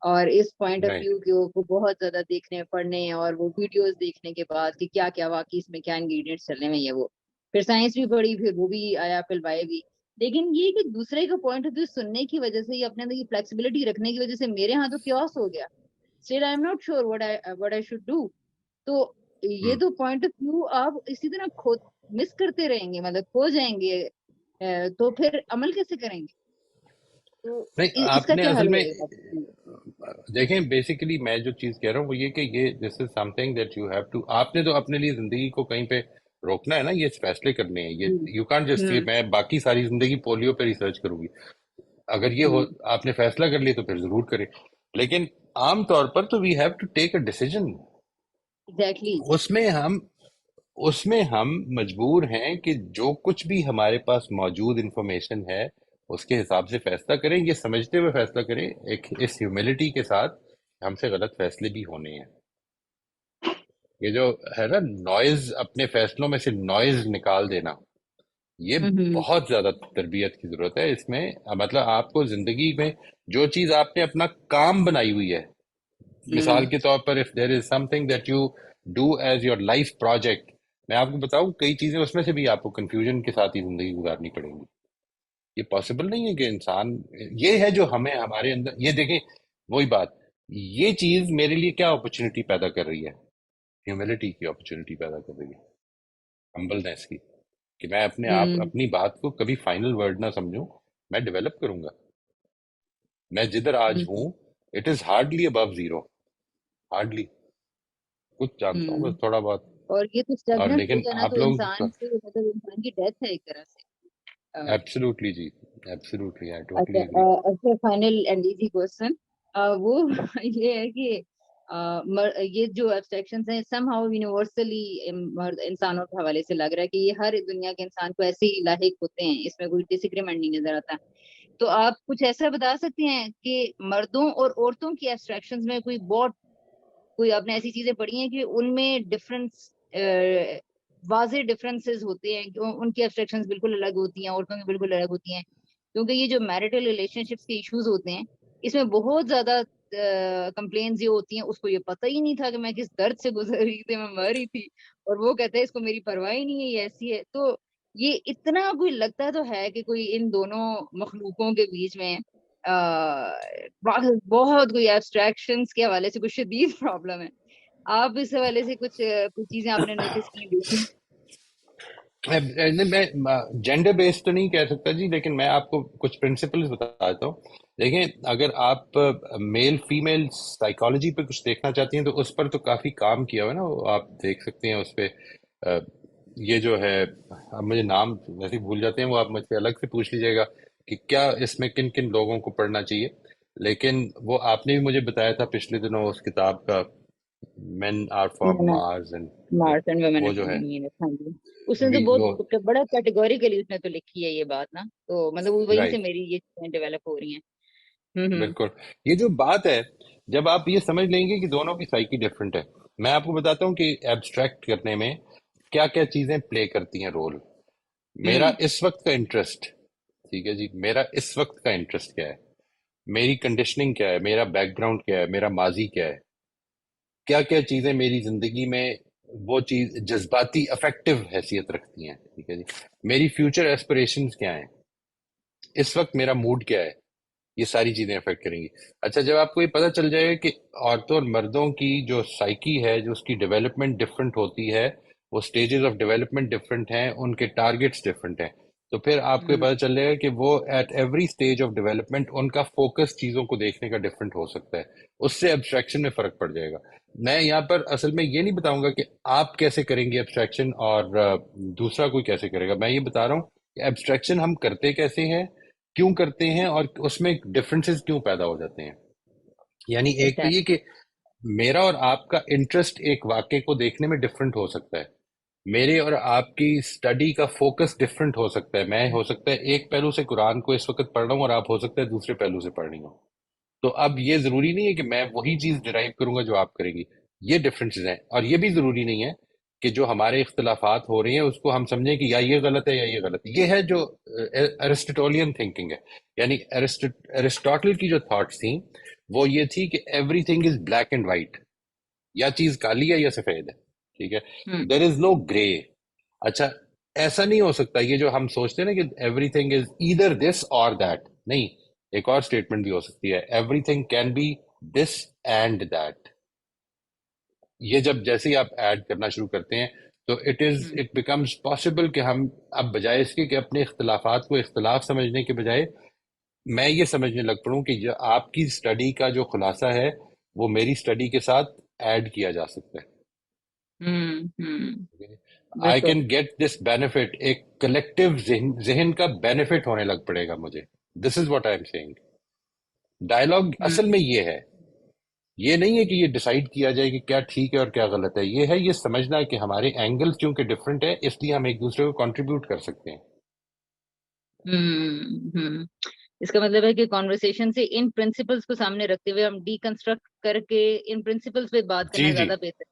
اور اس پوائنٹ آف ویو کو بہت زیادہ دیکھنے پڑھنے اور وہ ویڈیوز دیکھنے کے بعد کہ کیا کیا واقعی اس میں کیا انگریڈینٹس چلنے میں یہ وہ, پھر سائنس بھی پڑھی, پھر وہ بھی آیا پلوائے بھی. لیکن یہ کہ دوسرے کا پوائنٹ آف ویو سننے کی وجہ سے, یہ اپنے اندر یہ فلیکسیبلٹی رکھنے کی وجہ سے میرے ہاں تو کیوس ہو گیا. Still I am not sure what I should do. تو یہ تو پوائنٹ آف ویو آپ اسی طرح مس کرتے رہیں گے, مطلب کھو جائیں گے, تو پھر عمل کیسے کریں گے؟ نہیں اس آپ کا نے کیا اصل حل میں ہوئے گا؟ دیکھیں بیسیکلی میں جو چیز کہہ رہا ہوں وہ یہ کہ یہ this is something that you have to, آپ نے تو اپنے لیے زندگی کو کہیں پہ روکنا ہے نا, یہ فیصلے کرنے ہیں. یہ یو کانٹ جسٹ میں باقی ساری زندگی پولیو پہ ریسرچ کروں گی. اگر یہ ہو آپ نے فیصلہ کر لیا تو پھر ضرور کریں, لیکن عام طور پر تو we have to take a decision. اس میں ہم مجبور ہیں کہ جو کچھ بھی ہمارے پاس موجود انفارمیشن ہے اس کے حساب سے فیصلہ کریں, یہ سمجھتے ہوئے فیصلہ کریں ایک اس ہیوملٹی کے ساتھ ہم سے غلط فیصلے بھی ہونے ہیں. یہ جو ہے نا نوائز, اپنے فیصلوں میں سے نوائز نکال دینا, یہ بہت زیادہ تربیت کی ضرورت ہے اس میں. مطلب آپ کو زندگی میں جو چیز آپ نے اپنا کام بنائی ہوئی ہے, مثال کے طور پر if there is something that you do as your life project, میں آپ کو بتاؤں کئی چیزیں اس میں سے بھی آپ کو کنفیوژن کے ساتھ ہی زندگی گزارنی پڑیں گی. یہ پاسبل نہیں ہے کہ انسان, یہ ہے جو ہمیں ہمارے اندر, یہ دیکھیں وہی بات, یہ چیز میرے لیے کیا اپرچونٹی پیدا کر رہی ہے؟ ہیوملٹی کی اپرچونٹی پیدا کر رہی ہے, ہمبلنس کی, کہ میں اپنے آپ اپنی بات کو کبھی فائنل ورڈ نہ سمجھوں, میں ڈیولپ کروں گا. میں جدھر آج ہوں it is hardly about zero, hardly کچھ جانتا ہوں بس تھوڑا بہت. اور یہ تو اور اسٹیگننٹ ہو لیکن جانا آپ تو لوگ انسان سے مطلب انسان کی ڈیتھ ہے ایک طرح سے. ایبسولوٹلی جی, ایبسولوٹلی, آئی ٹوٹلی ایگری. اچھا فائنل اینڈ ایزی کوسچن وہ یہ ہے کہ یہ جو ایبسٹریکشنز ہیں سم ہاؤ یونیورسلی انسانوں کے حوالے سے لگ رہا ہے کہ یہ ہر دنیا کے انسان کو ایسے ہی لاحق ہوتے ہیں, اس میں کوئی ڈس ایگریمنٹ نہیں نظر آتا. تو آپ کچھ ایسا بتا سکتے ہیں کہ مردوں اور عورتوں کی ایبسٹریکشنز میں کوئی آپ نے ایسی چیزیں پڑھی ہیں کہ ان میں ڈفرینس, واضح ڈفرینسز ہوتے ہیں, ان کی ایبسٹریکشنز بالکل الگ ہوتی ہیں, عورتوں کی بالکل الگ ہوتی ہیں؟ کیونکہ یہ جو میرٹل ریلیشن شپس کے ایشوز ہوتے ہیں اس میں بہت زیادہ کمپلینز یہ ہوتی ہیں, اس کو یہ پتہ ہی نہیں تھا کہ میں کس درد سے گزر رہی تھی, میں مر رہی تھی, اور وہ کہتا ہے اس کو میری پرواہ ہی نہیں ہے, یہ ایسی ہے. تو یہ اتنا کوئی لگتا تو ہے کہ کوئی ان دونوں مخلوقوں کے بیچ میں بہت کوئی ایبسٹریکشنز کے حوالے سے کوئی شدید پرابلم ہے. آپ اس حوالے سے کچھ چیزیں آپ نے نوٹس کی دیکھی؟ میں جینڈر بیسڈ تو نہیں کہہ سکتا جی، لیکن میں آپ کو کچھ پرنسپلز بتاتا ہوں. دیکھیں، اگر آپ میل فیمیل سائیکالوجی پہ کچھ دیکھنا چاہتی ہیں تو اس پر تو کافی کام کیا ہوا ہے نا، وہ آپ دیکھ سکتے ہیں اس پہ. یہ جو ہے، اب مجھے نام ویسے بھول جاتے ہیں، وہ آپ مجھ سے الگ سے پوچھ لیجیے گا کہ کیا اس میں کن کن لوگوں کو پڑھنا چاہیے. لیکن وہ آپ نے بھی مجھے بتایا تھا پچھلے دنوں اس کتاب کا men are from Mars and Mars and women وہ جو ہے ہاں جی، اس نے تو بہت بڑا کیٹیگوریکلی اس نے تو لکھی ہے یہ بات نا، تو مطلب وہیں سے رائٹ، میری یہ چیزیں ڈیولپ ہو رہی ہیں. بالکل. یہ جو بات ہے، جب آپ یہ سمجھ لیں گے کہ دونوں کی سائیکی ڈفرینٹ ہے. میں آپ کو بتاتا ہوں کہ ایبسٹریکٹ کرنے میں کیا کیا چیزیں پلے کرتی ہیں رول. میرا اس وقت کا انٹرسٹ، ٹھیک ہے جی، میرا اس وقت کا انٹرسٹ کیا ہے، میری کنڈیشننگ کیا ہے، میرا بیک گراؤنڈ کیا ہے، میرا ماضی کیا ہے، کیا کیا چیزیں میری زندگی میں وہ چیز جذباتی افیکٹو حیثیت رکھتی ہیں، ٹھیک ہے جی، میری فیوچر ایسپریشنز کیا ہیں، اس وقت میرا موڈ کیا ہے، یہ ساری چیزیں افیکٹ کریں گی. اچھا، جب آپ کو یہ پتہ چل جائے گا کہ عورتوں اور مردوں کی جو سائیکی ہے، جو اس کی ڈیولپمنٹ ڈفرینٹ ہوتی ہے، وہ سٹیجز آف ڈیولپمنٹ ڈفرینٹ ہیں، ان کے ٹارگٹس ڈفرینٹ ہیں، تو پھر آپ کو یہ پتہ چل جائے گا کہ وہ at every stage of development ان کا فوکس چیزوں کو دیکھنے کا ڈفرینٹ ہو سکتا ہے. اس سے ایبسٹریکشن میں فرق پڑ جائے گا. میں یہاں پر اصل میں یہ نہیں بتاؤں گا کہ آپ کیسے کریں گے ایبسٹریکشن اور دوسرا کوئی کیسے کرے گا. میں یہ بتا رہا ہوں کہ ایبسٹریکشن ہم کرتے کیسے ہیں، کیوں کرتے ہیں، اور اس میں ڈفرینسز کیوں پیدا ہو جاتے ہیں. یعنی ایک تو یہ کہ میرا اور آپ کا انٹرسٹ ایک واقعے کو دیکھنے میں ڈفرینٹ ہو سکتا ہے، میرے اور آپ کی اسٹڈی کا فوکس ڈفرینٹ ہو سکتا ہے. میں ہو سکتا ہے ایک پہلو سے قرآن کو اس وقت پڑھ رہا ہوں اور آپ ہو سکتا ہے دوسرے پہلو سے پڑھ رہی ہوں. تو اب یہ ضروری نہیں ہے کہ میں وہی چیز ڈرائیو کروں گا جو آپ کریں گی. یہ ڈفرینسز ہیں. اور یہ بھی ضروری نہیں ہے کہ جو ہمارے اختلافات ہو رہے ہیں اس کو ہم سمجھیں کہ یا یہ غلط ہے یا یہ غلط ہے. یہ ہے جو ایرسٹوٹولین تھنکنگ ہے. یعنی ایرسٹوٹل کی جو تھاٹس تھیں وہ یہ تھی کہ every thing is black and white, یا چیز کالی ہے یا سفید ہے، ٹھیک ہے، دیر از نو گرے. اچھا، ایسا نہیں ہو سکتا. یہ جو ہم سوچتے ہیں نا کہ ایوری تھنگ از ایدر دس اور دیٹ، نہیں، ایک اور اسٹیٹمنٹ بھی ہو سکتی ہے، everything can be this and that. یہ جب جیسے ہی آپ ایڈ کرنا شروع کرتے ہیں تو اٹ بیکمز پاسبل کہ ہم اب بجائے اس کے کہ اپنے اختلافات کو اختلاف سمجھنے کے بجائے میں یہ سمجھنے لگ پڑوں کہ جو آپ کی اسٹڈی کا جو خلاصہ ہے وہ میری اسٹڈی کے ساتھ ایڈ کیا جا سکتا ہے. I can get this benefit, ایک کلیکٹیو ذہن کا بینیفٹ ہونے لگ پڑے گا مجھے. This is what I am seeing. Dialogue اصل میں یہ ہے، یہ نہیں ہے کہ یہ ڈیسائیڈ کیا جائے کہ کیا ٹھیک ہے اور کیا غلط ہے. یہ ہے یہ سمجھنا کہ ہمارے اینگل چونکہ ڈفرینٹ ہے اس لیے ہم ایک دوسرے کو کنٹریبیوٹ کر سکتے ہیں. اس کا مطلب ہے کہ کانورسیشن سے ان پرنسپلز کو سامنے رکھتے ہوئے ہم ڈی کنسٹرکٹ کر کے ان پرنسپلز پہ بات کرنا زیادہ بہتر ہے.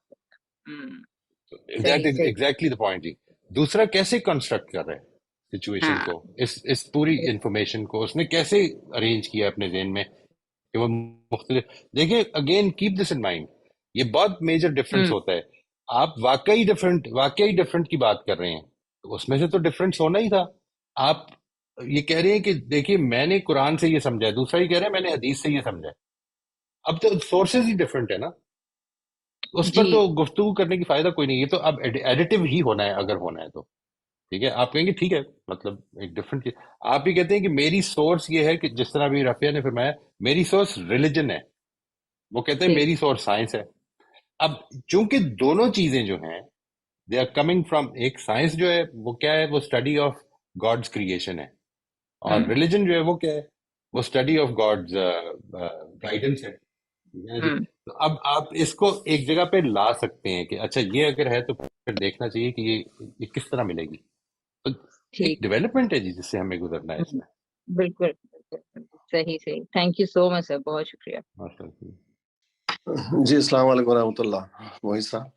That is exactly the point جی. دوسرا کیسے کنسٹرکٹ کر رہے ہیں سچویشن کو، اس پوری انفارمیشن کو اس نے کیسے ارینج کیا اپنے ذہن میں کہ وہ مختلف. دیکھیں again keep this in mind, یہ بہت میجر ڈفرنس ہوتا ہے. آپ واقعی ڈفرنٹ کی بات کر رہے ہیں تو اس میں سے تو ڈفرنس ہونا ہی تھا. آپ یہ کہہ رہے ہیں کہ دیکھیے میں نے قرآن سے یہ سمجھا ہے، دوسرا یہ کہہ رہا ہے میں نے حدیث سے یہ سمجھا ہے. اب تو سورسز ہی ڈفرنٹ ہے نا، اس پر تو گفتگو کرنے کی فائدہ کوئی نہیں. یہ تو اب ایڈیٹو ہی ہونا ہے اگر ہونا ہے تو ٹھیک ہے. آپ کہیں گے ٹھیک ہے، مطلب ایک ڈفرنٹ چیز. آپ بھی کہتے ہیں کہ میری سورس یہ ہے کہ جس طرح بھی رفیہ نے فرمایا میری سورس ریلیجن ہے، وہ کہتے ہیں میری سورس سائنس ہے. اب چونکہ دونوں چیزیں جو ہیں دے آر کمنگ فرام ایک سائنس جو ہے وہ کیا ہے، وہ اسٹڈی آف گاڈز کریشن ہے، اور ریلیجن جو ہے وہ کیا ہے، وہ اسٹڈی آف گاڈز گائیڈنس ہے. تو اب آپ اس کو ایک جگہ پہ لا سکتے ہیں کہ اچھا یہ اگر ہے تو پھر دیکھنا چاہیے کہ یہ کس طرح ملے گی. تو ایک ڈیولپمنٹ ہے جی جس سے ہمیں گزرنا ہے اس میں. بالکل صحیح. تھینک یو سو مچ سر، بہت شکریہ. جی السلام علیکم ورحمۃ اللہ. وہی صاحب،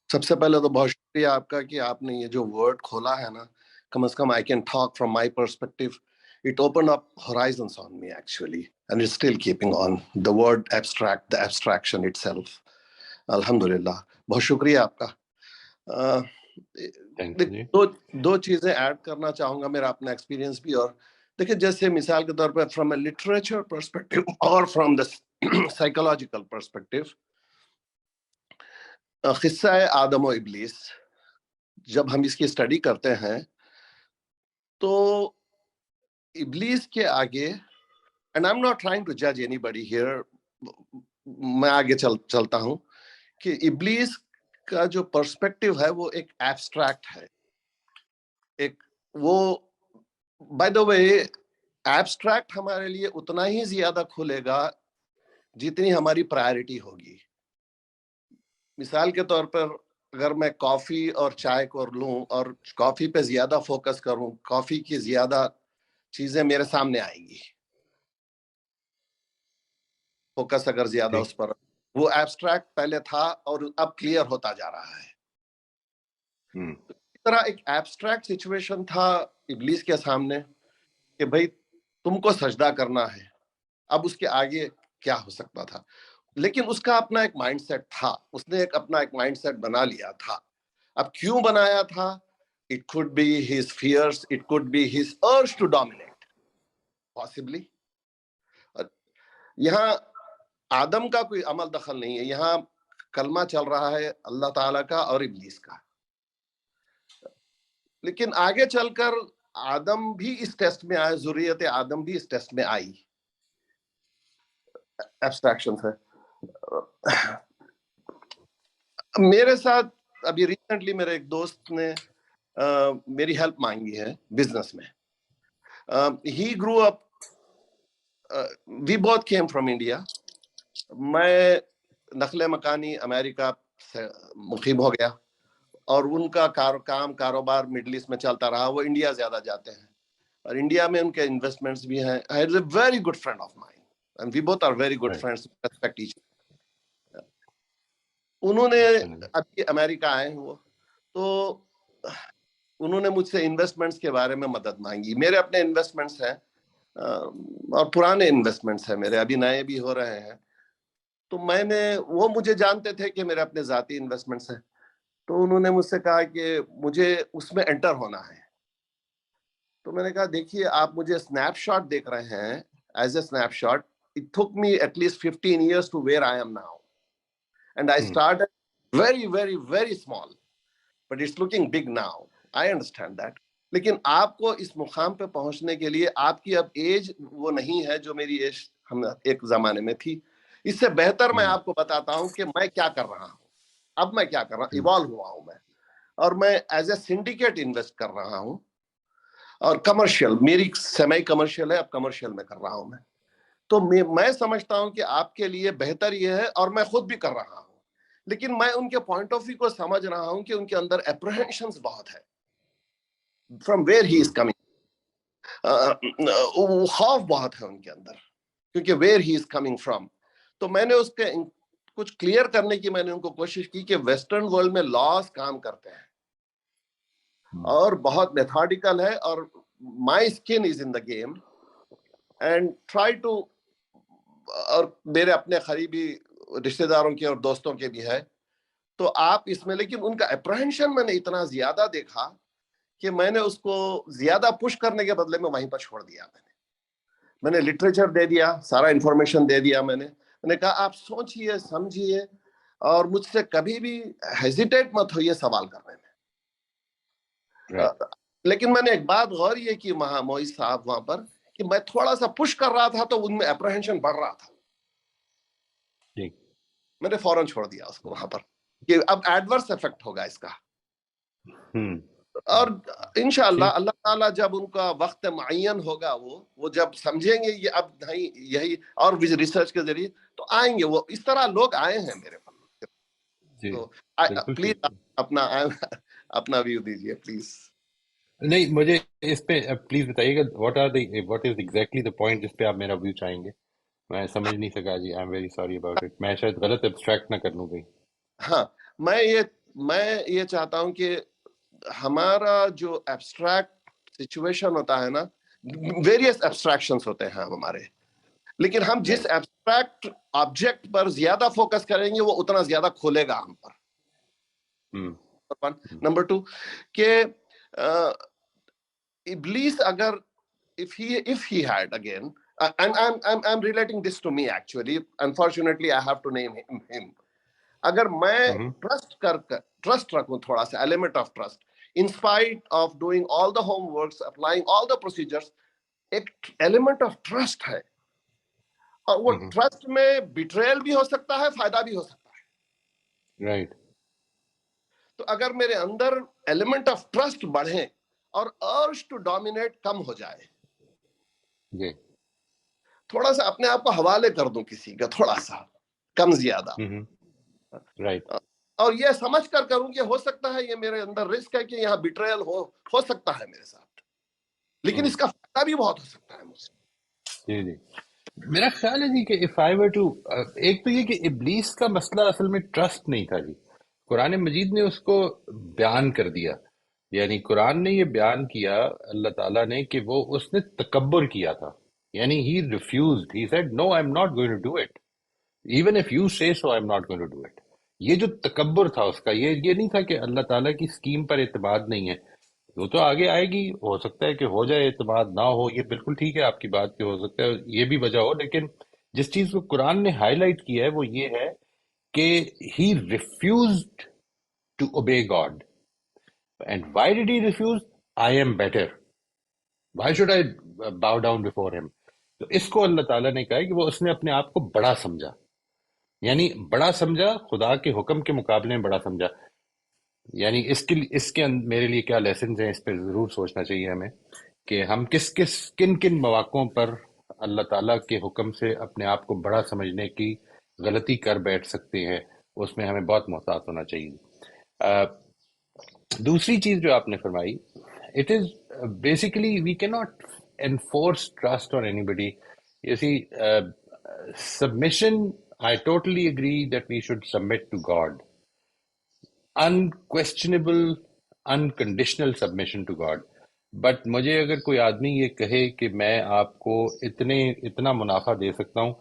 سب سے پہلے تو بہت شکریہ آپ کا کہ آپ نے یہ جو ورڈ کھولا ہے نا، کم از کم I can talk from my perspective. It opened up horizons on me actually, and it's still keeping on. The word abstract, the abstraction itself. Alhamdulillah. بہت شکریہ آپ کا. دو چیزیں ایڈ کرنا چاہوں گا، میرا اپنا ایکسپیرینس بھی. اور دیکھیں جیسے مثال کے طور پہ فرام اے لٹریچر پرسپیکٹو اور فرام دا سائیکولوجیکل پرسپیکٹو، قصہ آدم و ابلیس جب ہم اس کی اسٹڈی کرتے ہیں تو ابلیس کے آگے، and I am not trying to جج اینی بڈی ہیئر، میں آگے چلتا ہوں کہ ابلیس کا جو پرسپیکٹو ہے وہ ایک ایبسٹریکٹ ہے. ایک وہ بائی دا وے ایبسٹریکٹ ہمارے لیے اتنا ہی زیادہ کھلے گا جتنی ہماری پرائرٹی ہوگی. مثال کے طور پر اگر میں کافی اور چائے کو لوں اور کافی پہ زیادہ فوکس کروں، کافی کی زیادہ چیزیں میرے سامنے آئیں گی. فوکس اگر زیادہ اس پر، وہ ایبسٹریکٹ پہلے تھا اور اب کلیئر ہوتا جا رہا ہے. اس طرح ایک ایبسٹریکٹ سچویشن تھا ابلیس کے سامنے کہ بھائی تم کو سجدہ کرنا ہے. اب اس کے آگے کیا ہو سکتا تھا؟ لیکن اس کا اپنا ایک مائنڈ سیٹ تھا، اس نے اپنا ایک مائنڈ سیٹ بنا لیا تھا. اب کیوں بنایا تھا؟ It could be his fears, it could be his urge to dominate, possibly. یہاں آدم کا کوئی عمل دخل نہیں ہے، یہاں کلمہ چل رہا ہے اللہ تعالیٰ کا اور ابلیس کا. لیکن آگے چل کر آدم بھی اس ٹیسٹ میں آئے، ذریت آدم بھی اس ٹیسٹ میں آئی. ایبسٹریکشن ہے. میرے ساتھ ابھی ریسنٹلی میرے ایک دوست نے میری ہیلپ مانگی ہے بزنس میں. He grew up, we both came from India. میں نقل مکانی امریکہ سے مقیم ہو گیا اور ان کا کاروبار مڈل ایسٹ میں چلتا رہا. وہ انڈیا زیادہ جاتے ہیں اور انڈیا میں ان کے انویسٹمنٹس بھی ہیں. I is a very good friend of mine and we both are very good friends, respect each other. انہوں نے ابھی امریکہ آئے ہیں وہ، تو انہوں نے مجھ سے انویسٹمنٹس کے بارے میں مدد مانگی. میرے اپنے انویسٹمنٹس ہیں اور پرانے انویسٹمنٹس ہیں میرے، ابھی نئے بھی ہو رہے ہیں. تو میں نے، وہ مجھے جانتے تھے کہ میرے اپنے ذاتی انویسٹمنٹس ہیں، تو انہوں نے مجھ سے کہا کہ مجھے اس میں انٹر ہونا ہے. تو میں نے کہا دیکھیے آپ مجھے اسنیپ شاٹ دیکھ رہے ہیں as a snapshot. It took me at least 15 years to where I am now. And I started very, very, very small. But it's looking big now. I understand that. لیکن آپ کو اس مقام پہ پہنچنے کے لیے آپ کی اب ایج وہ نہیں ہے جو میری ایج ہم ایک زمانے میں تھی. اس سے بہتر میں آپ کو بتاتا ہوں کہ میں کیا کر رہا ہوں. اب میں کیا کر رہا ہوں، ایوالو ہوا ہوں میں، اور میں ایز اے سنڈیکیٹ انویسٹ کر رہا ہوں اور کمرشل، میری سیمی کمرشل ہے، اب کمرشل میں کر رہا ہوں میں. تو میں سمجھتا ہوں کہ آپ کے لیے بہتر یہ ہے، اور میں خود بھی کر رہا ہوں. لیکن میں ان کے پوائنٹ آف ویو کو سمجھ رہا ہوں کہ ان کے اندر اپریہنشنز بہت ہے from where he is coming. خوف بہت ہے ان کے اندر کیونکہ where he is coming from. تو میں نے اس کے کچھ کلیئر کرنے کی میں نے ان کو کوشش کی کہ ویسٹرن ورلڈ میں لاز کام کرتے ہیں اور بہت میتھاڈیکل ہے، اور my skin is in the game and try to, اور میرے اپنے قریبی رشتہ داروں کے اور دوستوں کے بھی ہے. تو آپ اس میں، لیکن ان کا اپریہنشن میں نے اتنا زیادہ دیکھا کہ میں نے اس کو زیادہ پش کرنے کے بدلے میں وہیں پر چھوڑ دیا. میں نے لٹریچر دے دیا، سارا انفارمیشن دے دیا. میں نے کہا آپ سوچئے سمجھیے اور مجھ سے کبھی بھی ہیزیٹیٹ مت ہوئیے سوال کرنے میں. لیکن میں نے ایک بات غور یہ کی معیز صاحب وہاں پر کہ میں تھوڑا سا پش کر رہا تھا تو ان میں اپریہنشن بڑھ رہا تھا. میں نے فوراً چھوڑ دیا اس کو وہاں پر کہ اب ایڈورس افیکٹ ہوگا اس کا. اور انشاءاللہ اللہ تعالیٰ جب ان کا وقت معین ہوگا، وہ جب سمجھیں گے یہ اب نہیں، یہی اور ریسرچ کے ذریعے تو آئیں گے. وہ اس طرح لوگ آئے ہیں میرے پاس. تو پلیز اپنا ویو دیجیے پلیز. نہیں، مجھے اس پہ پلیز بتائیے گا what is exactly the point جس پہ آپ میرا ویو چاہیں گے. میں سمجھ نہیں سکا جی. I am very sorry about it. میں شاید غلط ایبسٹریکٹ نہ کر لوں گئی. ہاں، میں یہ چاہتا ہوں کہ ہمارا جو ایبسٹریکٹ سچویشن ہوتا ہے نا، ویریس ایبسٹریکشنز ہوتے ہیں ہمارے، لیکن ہم جس ایبسٹریکٹ آبجیکٹ پر زیادہ فوکس کریں گے وہ اتنا زیادہ کھولے گا ہم پر. نمبر 2 کہ ابلیس اگر if he had again, and I'm relating this to me actually, unfortunately I have to name him. اگر میں ہوں ٹرسٹ رکھوں تھوڑا سا element of trust in spite of doing all the home works applying all the procedures, ایک element of trust ہے، اور وہ ٹرسٹ میں بیٹریل بھی ہو سکتا ہے، فائدہ بھی ہو سکتا ہے. رائٹ. تو اگر میرے اندر ایلیمنٹ آف ٹرسٹ بڑھے اور ارج ٹو ڈومینیٹ کم ہو جائے، جی. تھوڑا سا اپنے آپ کو حوالے کر دوں کسی کا، تھوڑا سا کم زیادہ، رائٹ. اور یہ سمجھ کر کروں کہ ہو سکتا ہے یہ میرے اندر رسک ہے کہ یہاں بیٹریل ہو سکتا ہے میرے ساتھ، لیکن اس کا فائدہ بھی بہت ہو سکتا ہے مجھ سے. جی جی. میرا خیال ہے جی کہ if I were to ایک تو یہ کہ ابلیس کا مسئلہ اصل میں ٹرسٹ نہیں تھا جی. قرآن مجید نے اس کو بیان کر دیا، یعنی قرآن نے یہ بیان کیا اللہ تعالیٰ نے کہ وہ اس نے تکبر کیا تھا، یعنی he refused, he said no I'm not going to do it even if you say so I'm not going to do it. یہ جو تکبر تھا اس کا، یہ نہیں تھا کہ اللہ تعالیٰ کی اسکیم پر اعتماد نہیں ہے. وہ تو آگے آئے گی، ہو سکتا ہے کہ ہو جائے، اعتماد نہ ہو، یہ بالکل ٹھیک ہے آپ کی بات کہ ہو سکتا ہے یہ بھی وجہ ہو، لیکن جس چیز کو قرآن نے ہائی لائٹ کیا ہے وہ یہ ہے کہ he refused to obey God. And why did he refuse? I am better. Why should I bow down before him? تو اس کو اللہ تعالیٰ نے کہا ہے کہ وہ اس نے اپنے آپ کو بڑا سمجھا، یعنی بڑا سمجھا، خدا کے حکم کے مقابلے میں بڑا سمجھا. یعنی اس کے میرے لیے کیا لیسنز ہیں، اس پہ ضرور سوچنا چاہیے ہمیں کہ ہم کن مواقعوں پر اللہ تعالیٰ کے حکم سے اپنے آپ کو بڑا سمجھنے کی غلطی کر بیٹھ سکتے ہیں. اس میں ہمیں بہت محتاط ہونا چاہیے. دوسری چیز جو آپ نے فرمائی، it is basically we can not enforce trust on anybody. You see submission, I totally agree that we should submit to God. Unquestionable, unconditional submission to God. But مجھے اگر کوئی آدمی یہ کہے کہ میں آپ کو اتنا منافع دے سکتا ہوں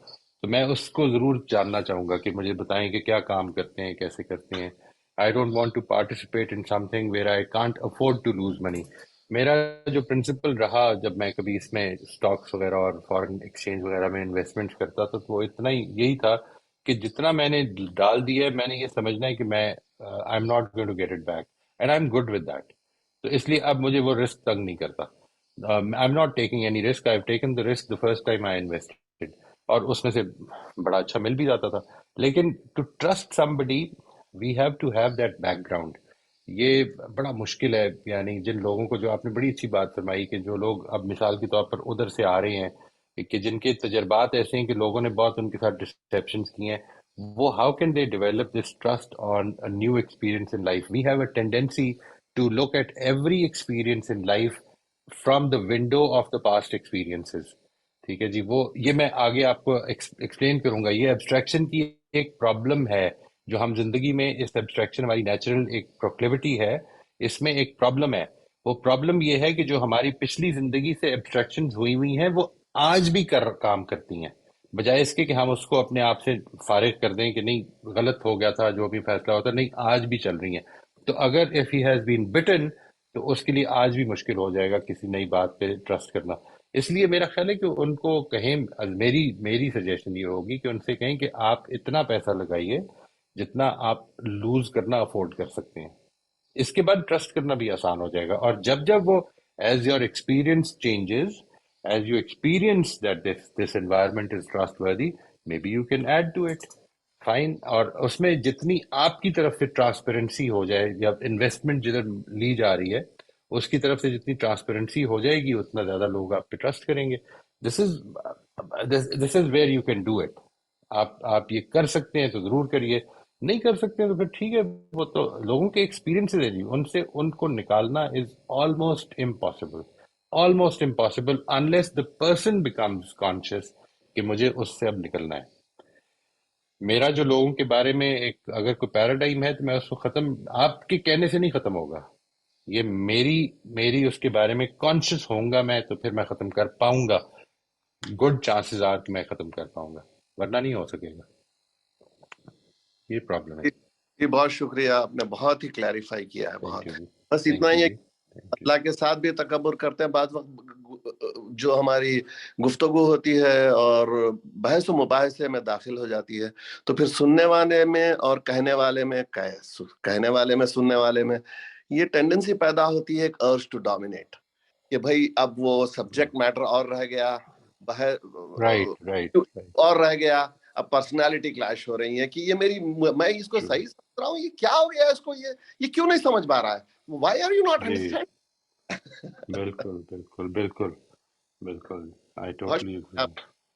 تو میں اس کو ضرور جاننا چاہوں گا کہ مجھے بتائیں کہ کیا کام کرتے ہیں، کیسے کرتے ہیں. I don't want to participate in something where I can't afford to lose money. میرا جو پرنسپل رہا جب میں کبھی اس میں اسٹاکس وغیرہ اور فارن ایکسچینج وغیرہ میں انویسٹمنٹ کرتا تھا تو وہ اتنا ہی یہی تھا کہ جتنا میں نے ڈال دیا ہے میں نے یہ سمجھنا ہے کہ میں I am not going to get it back and I am good with that. تو اس لیے اب مجھے وہ رسک تنگ نہیں کرتا. آئی am not taking any risk, I have taken the risk the first time I invested, اور اس میں سے بڑا اچھا مل بھی جاتا تھا. لیکن to trust somebody we have to have that background. یہ بڑا مشکل ہے. یعنی جن لوگوں کو، جو آپ نے بڑی اچھی بات فرمائی کہ جو لوگ اب مثال کے طور پر ادھر سے آ رہے ہیں کہ جن کے تجربات ایسے ہیں کہ لوگوں نے بہت ان کے ساتھ ڈسپشنس کی ہیں، وہ how can they develop this trust on new experience in life. We have a tendency to look at every experience in life from the window of the past experiences. ٹھیک ہے جی. یہ میں آگے آپ کو ایکسپلین کروں گا. یہ ایبسٹریکشن کی ایک پرابلم ہے جو ہم زندگی میں، اس ایبسٹریکشن ہماری نیچرل ایک پروکلیوٹی ہے، اس میں ایک پرابلم ہے. وہ پرابلم یہ ہے کہ جو ہماری پچھلی زندگی سے ایبسٹریکشن ہوئی ہیں وہ آج بھی کام کرتی ہیں، بجائے اس کے کہ ہم اس کو اپنے آپ سے فارغ کر دیں کہ نہیں غلط ہو گیا تھا جو بھی فیصلہ ہوتا، نہیں آج بھی چل رہی ہیں. تو اگر if he has been bitten تو اس کے لیے آج بھی مشکل ہو جائے گا کسی نئی بات پہ ٹرسٹ کرنا. اس لیے میرا خیال ہے کہ ان کو کہیں، میری سجیشن یہ ہوگی کہ ان سے کہیں کہ آپ اتنا پیسہ لگائیے جتنا آپ لوز کرنا افورڈ کر سکتے ہیں. اس کے بعد ٹرسٹ کرنا بھی آسان ہو جائے گا. اور جب وہ as your experience changes, as you experience that this environment is trustworthy, maybe you can add to it. Fine. اور اس میں جتنی آپ کی طرف سے ٹرانسپیرنسی ہو جائے، یا انویسٹمنٹ جدھر لی جا رہی ہے اس کی طرف سے جتنی ٹرانسپیرنسی ہو جائے گی اتنا زیادہ لوگ آپ پہ ٹرسٹ کریں گے. This is where you can do it. آپ یہ کر سکتے ہیں تو ضرور کریے، نہیں کر سکتے ہیں تو پھر ٹھیک ہے. وہ تو لوگوں کے ایکسپیرینس ہے جی، ان کو نکالنا is almost impossible unless the person becomes conscious کہ مجھے اس سے اب نکلنا ہے. میرا جو لوگوں کے بارے میں ایک اگر کوئی پیراڈائم ہے تو میں اس کو ختم آپ کے کہنے سے نہیں ختم ہوگا. یہ میری اس کے بارے میں کانشیس ہوں گا میں تو پھر میں ختم کر پاؤں گا. گڈ چانسز آر کہ میں ختم کر پاؤں گا، ورنہ نہیں ہو سکے گا. یہ پرابلم ہے. جی بہت شکریہ، آپ نے بہت ہی کلیریفائی کیا ہے. بہت بس اتنا ہی ہے. اللہ کے ساتھ بھی تکبر کرتے ہیں بعض وقت جو ہماری گفتگو ہوتی ہے اور بحث و مباحثے میں داخل ہو جاتی ہے تو پھر سننے والے میں اور کہنے والے میں کہنے والے میں سننے والے میں یہ ٹینڈنسی پیدا ہوتی ہے ایک ارج ٹو ڈومینیٹ کہ بھائی اب وہ سبجیکٹ میٹر اور رہ گیا رائٹ اور رہ گیا، اب پرسنالٹی کلیش ہو رہی ہے کہ یہ میری میں اس کو صحیح سمجھ رہا ہوں، یہ کیا ہو گیا اس کو، یہ کیوں نہیں سمجھ پا رہا ہے، وائی آر یو ناٹ جی انڈرسٹینڈ. بالکل بالکل بالکل بالکل آئی بہت ٹوٹلی شکریہ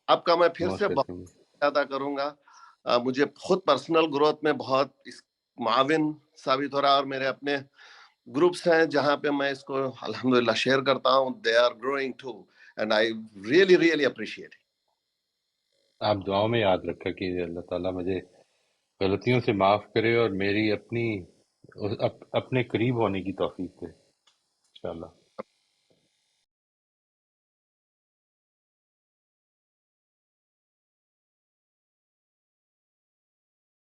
آپ کا، میں پھر سے بہت زیادہ کروں گا. مجھے خود پرسنل گروتھ میں بہت معاون ثابت ہو رہا ہے، اور میرے اپنے گروپس ہیں جہاں پہ میں اس کو الحمدللہ شیئر کرتا ہوں. They are growing too and I really appreciate. آپ دعاؤں میں یاد رکھا کہ اللہ تعالیٰ مجھے غلطیوں سے معاف کرے اور میری اپنے قریب ہونے کی توفیق دے انشاءاللہ.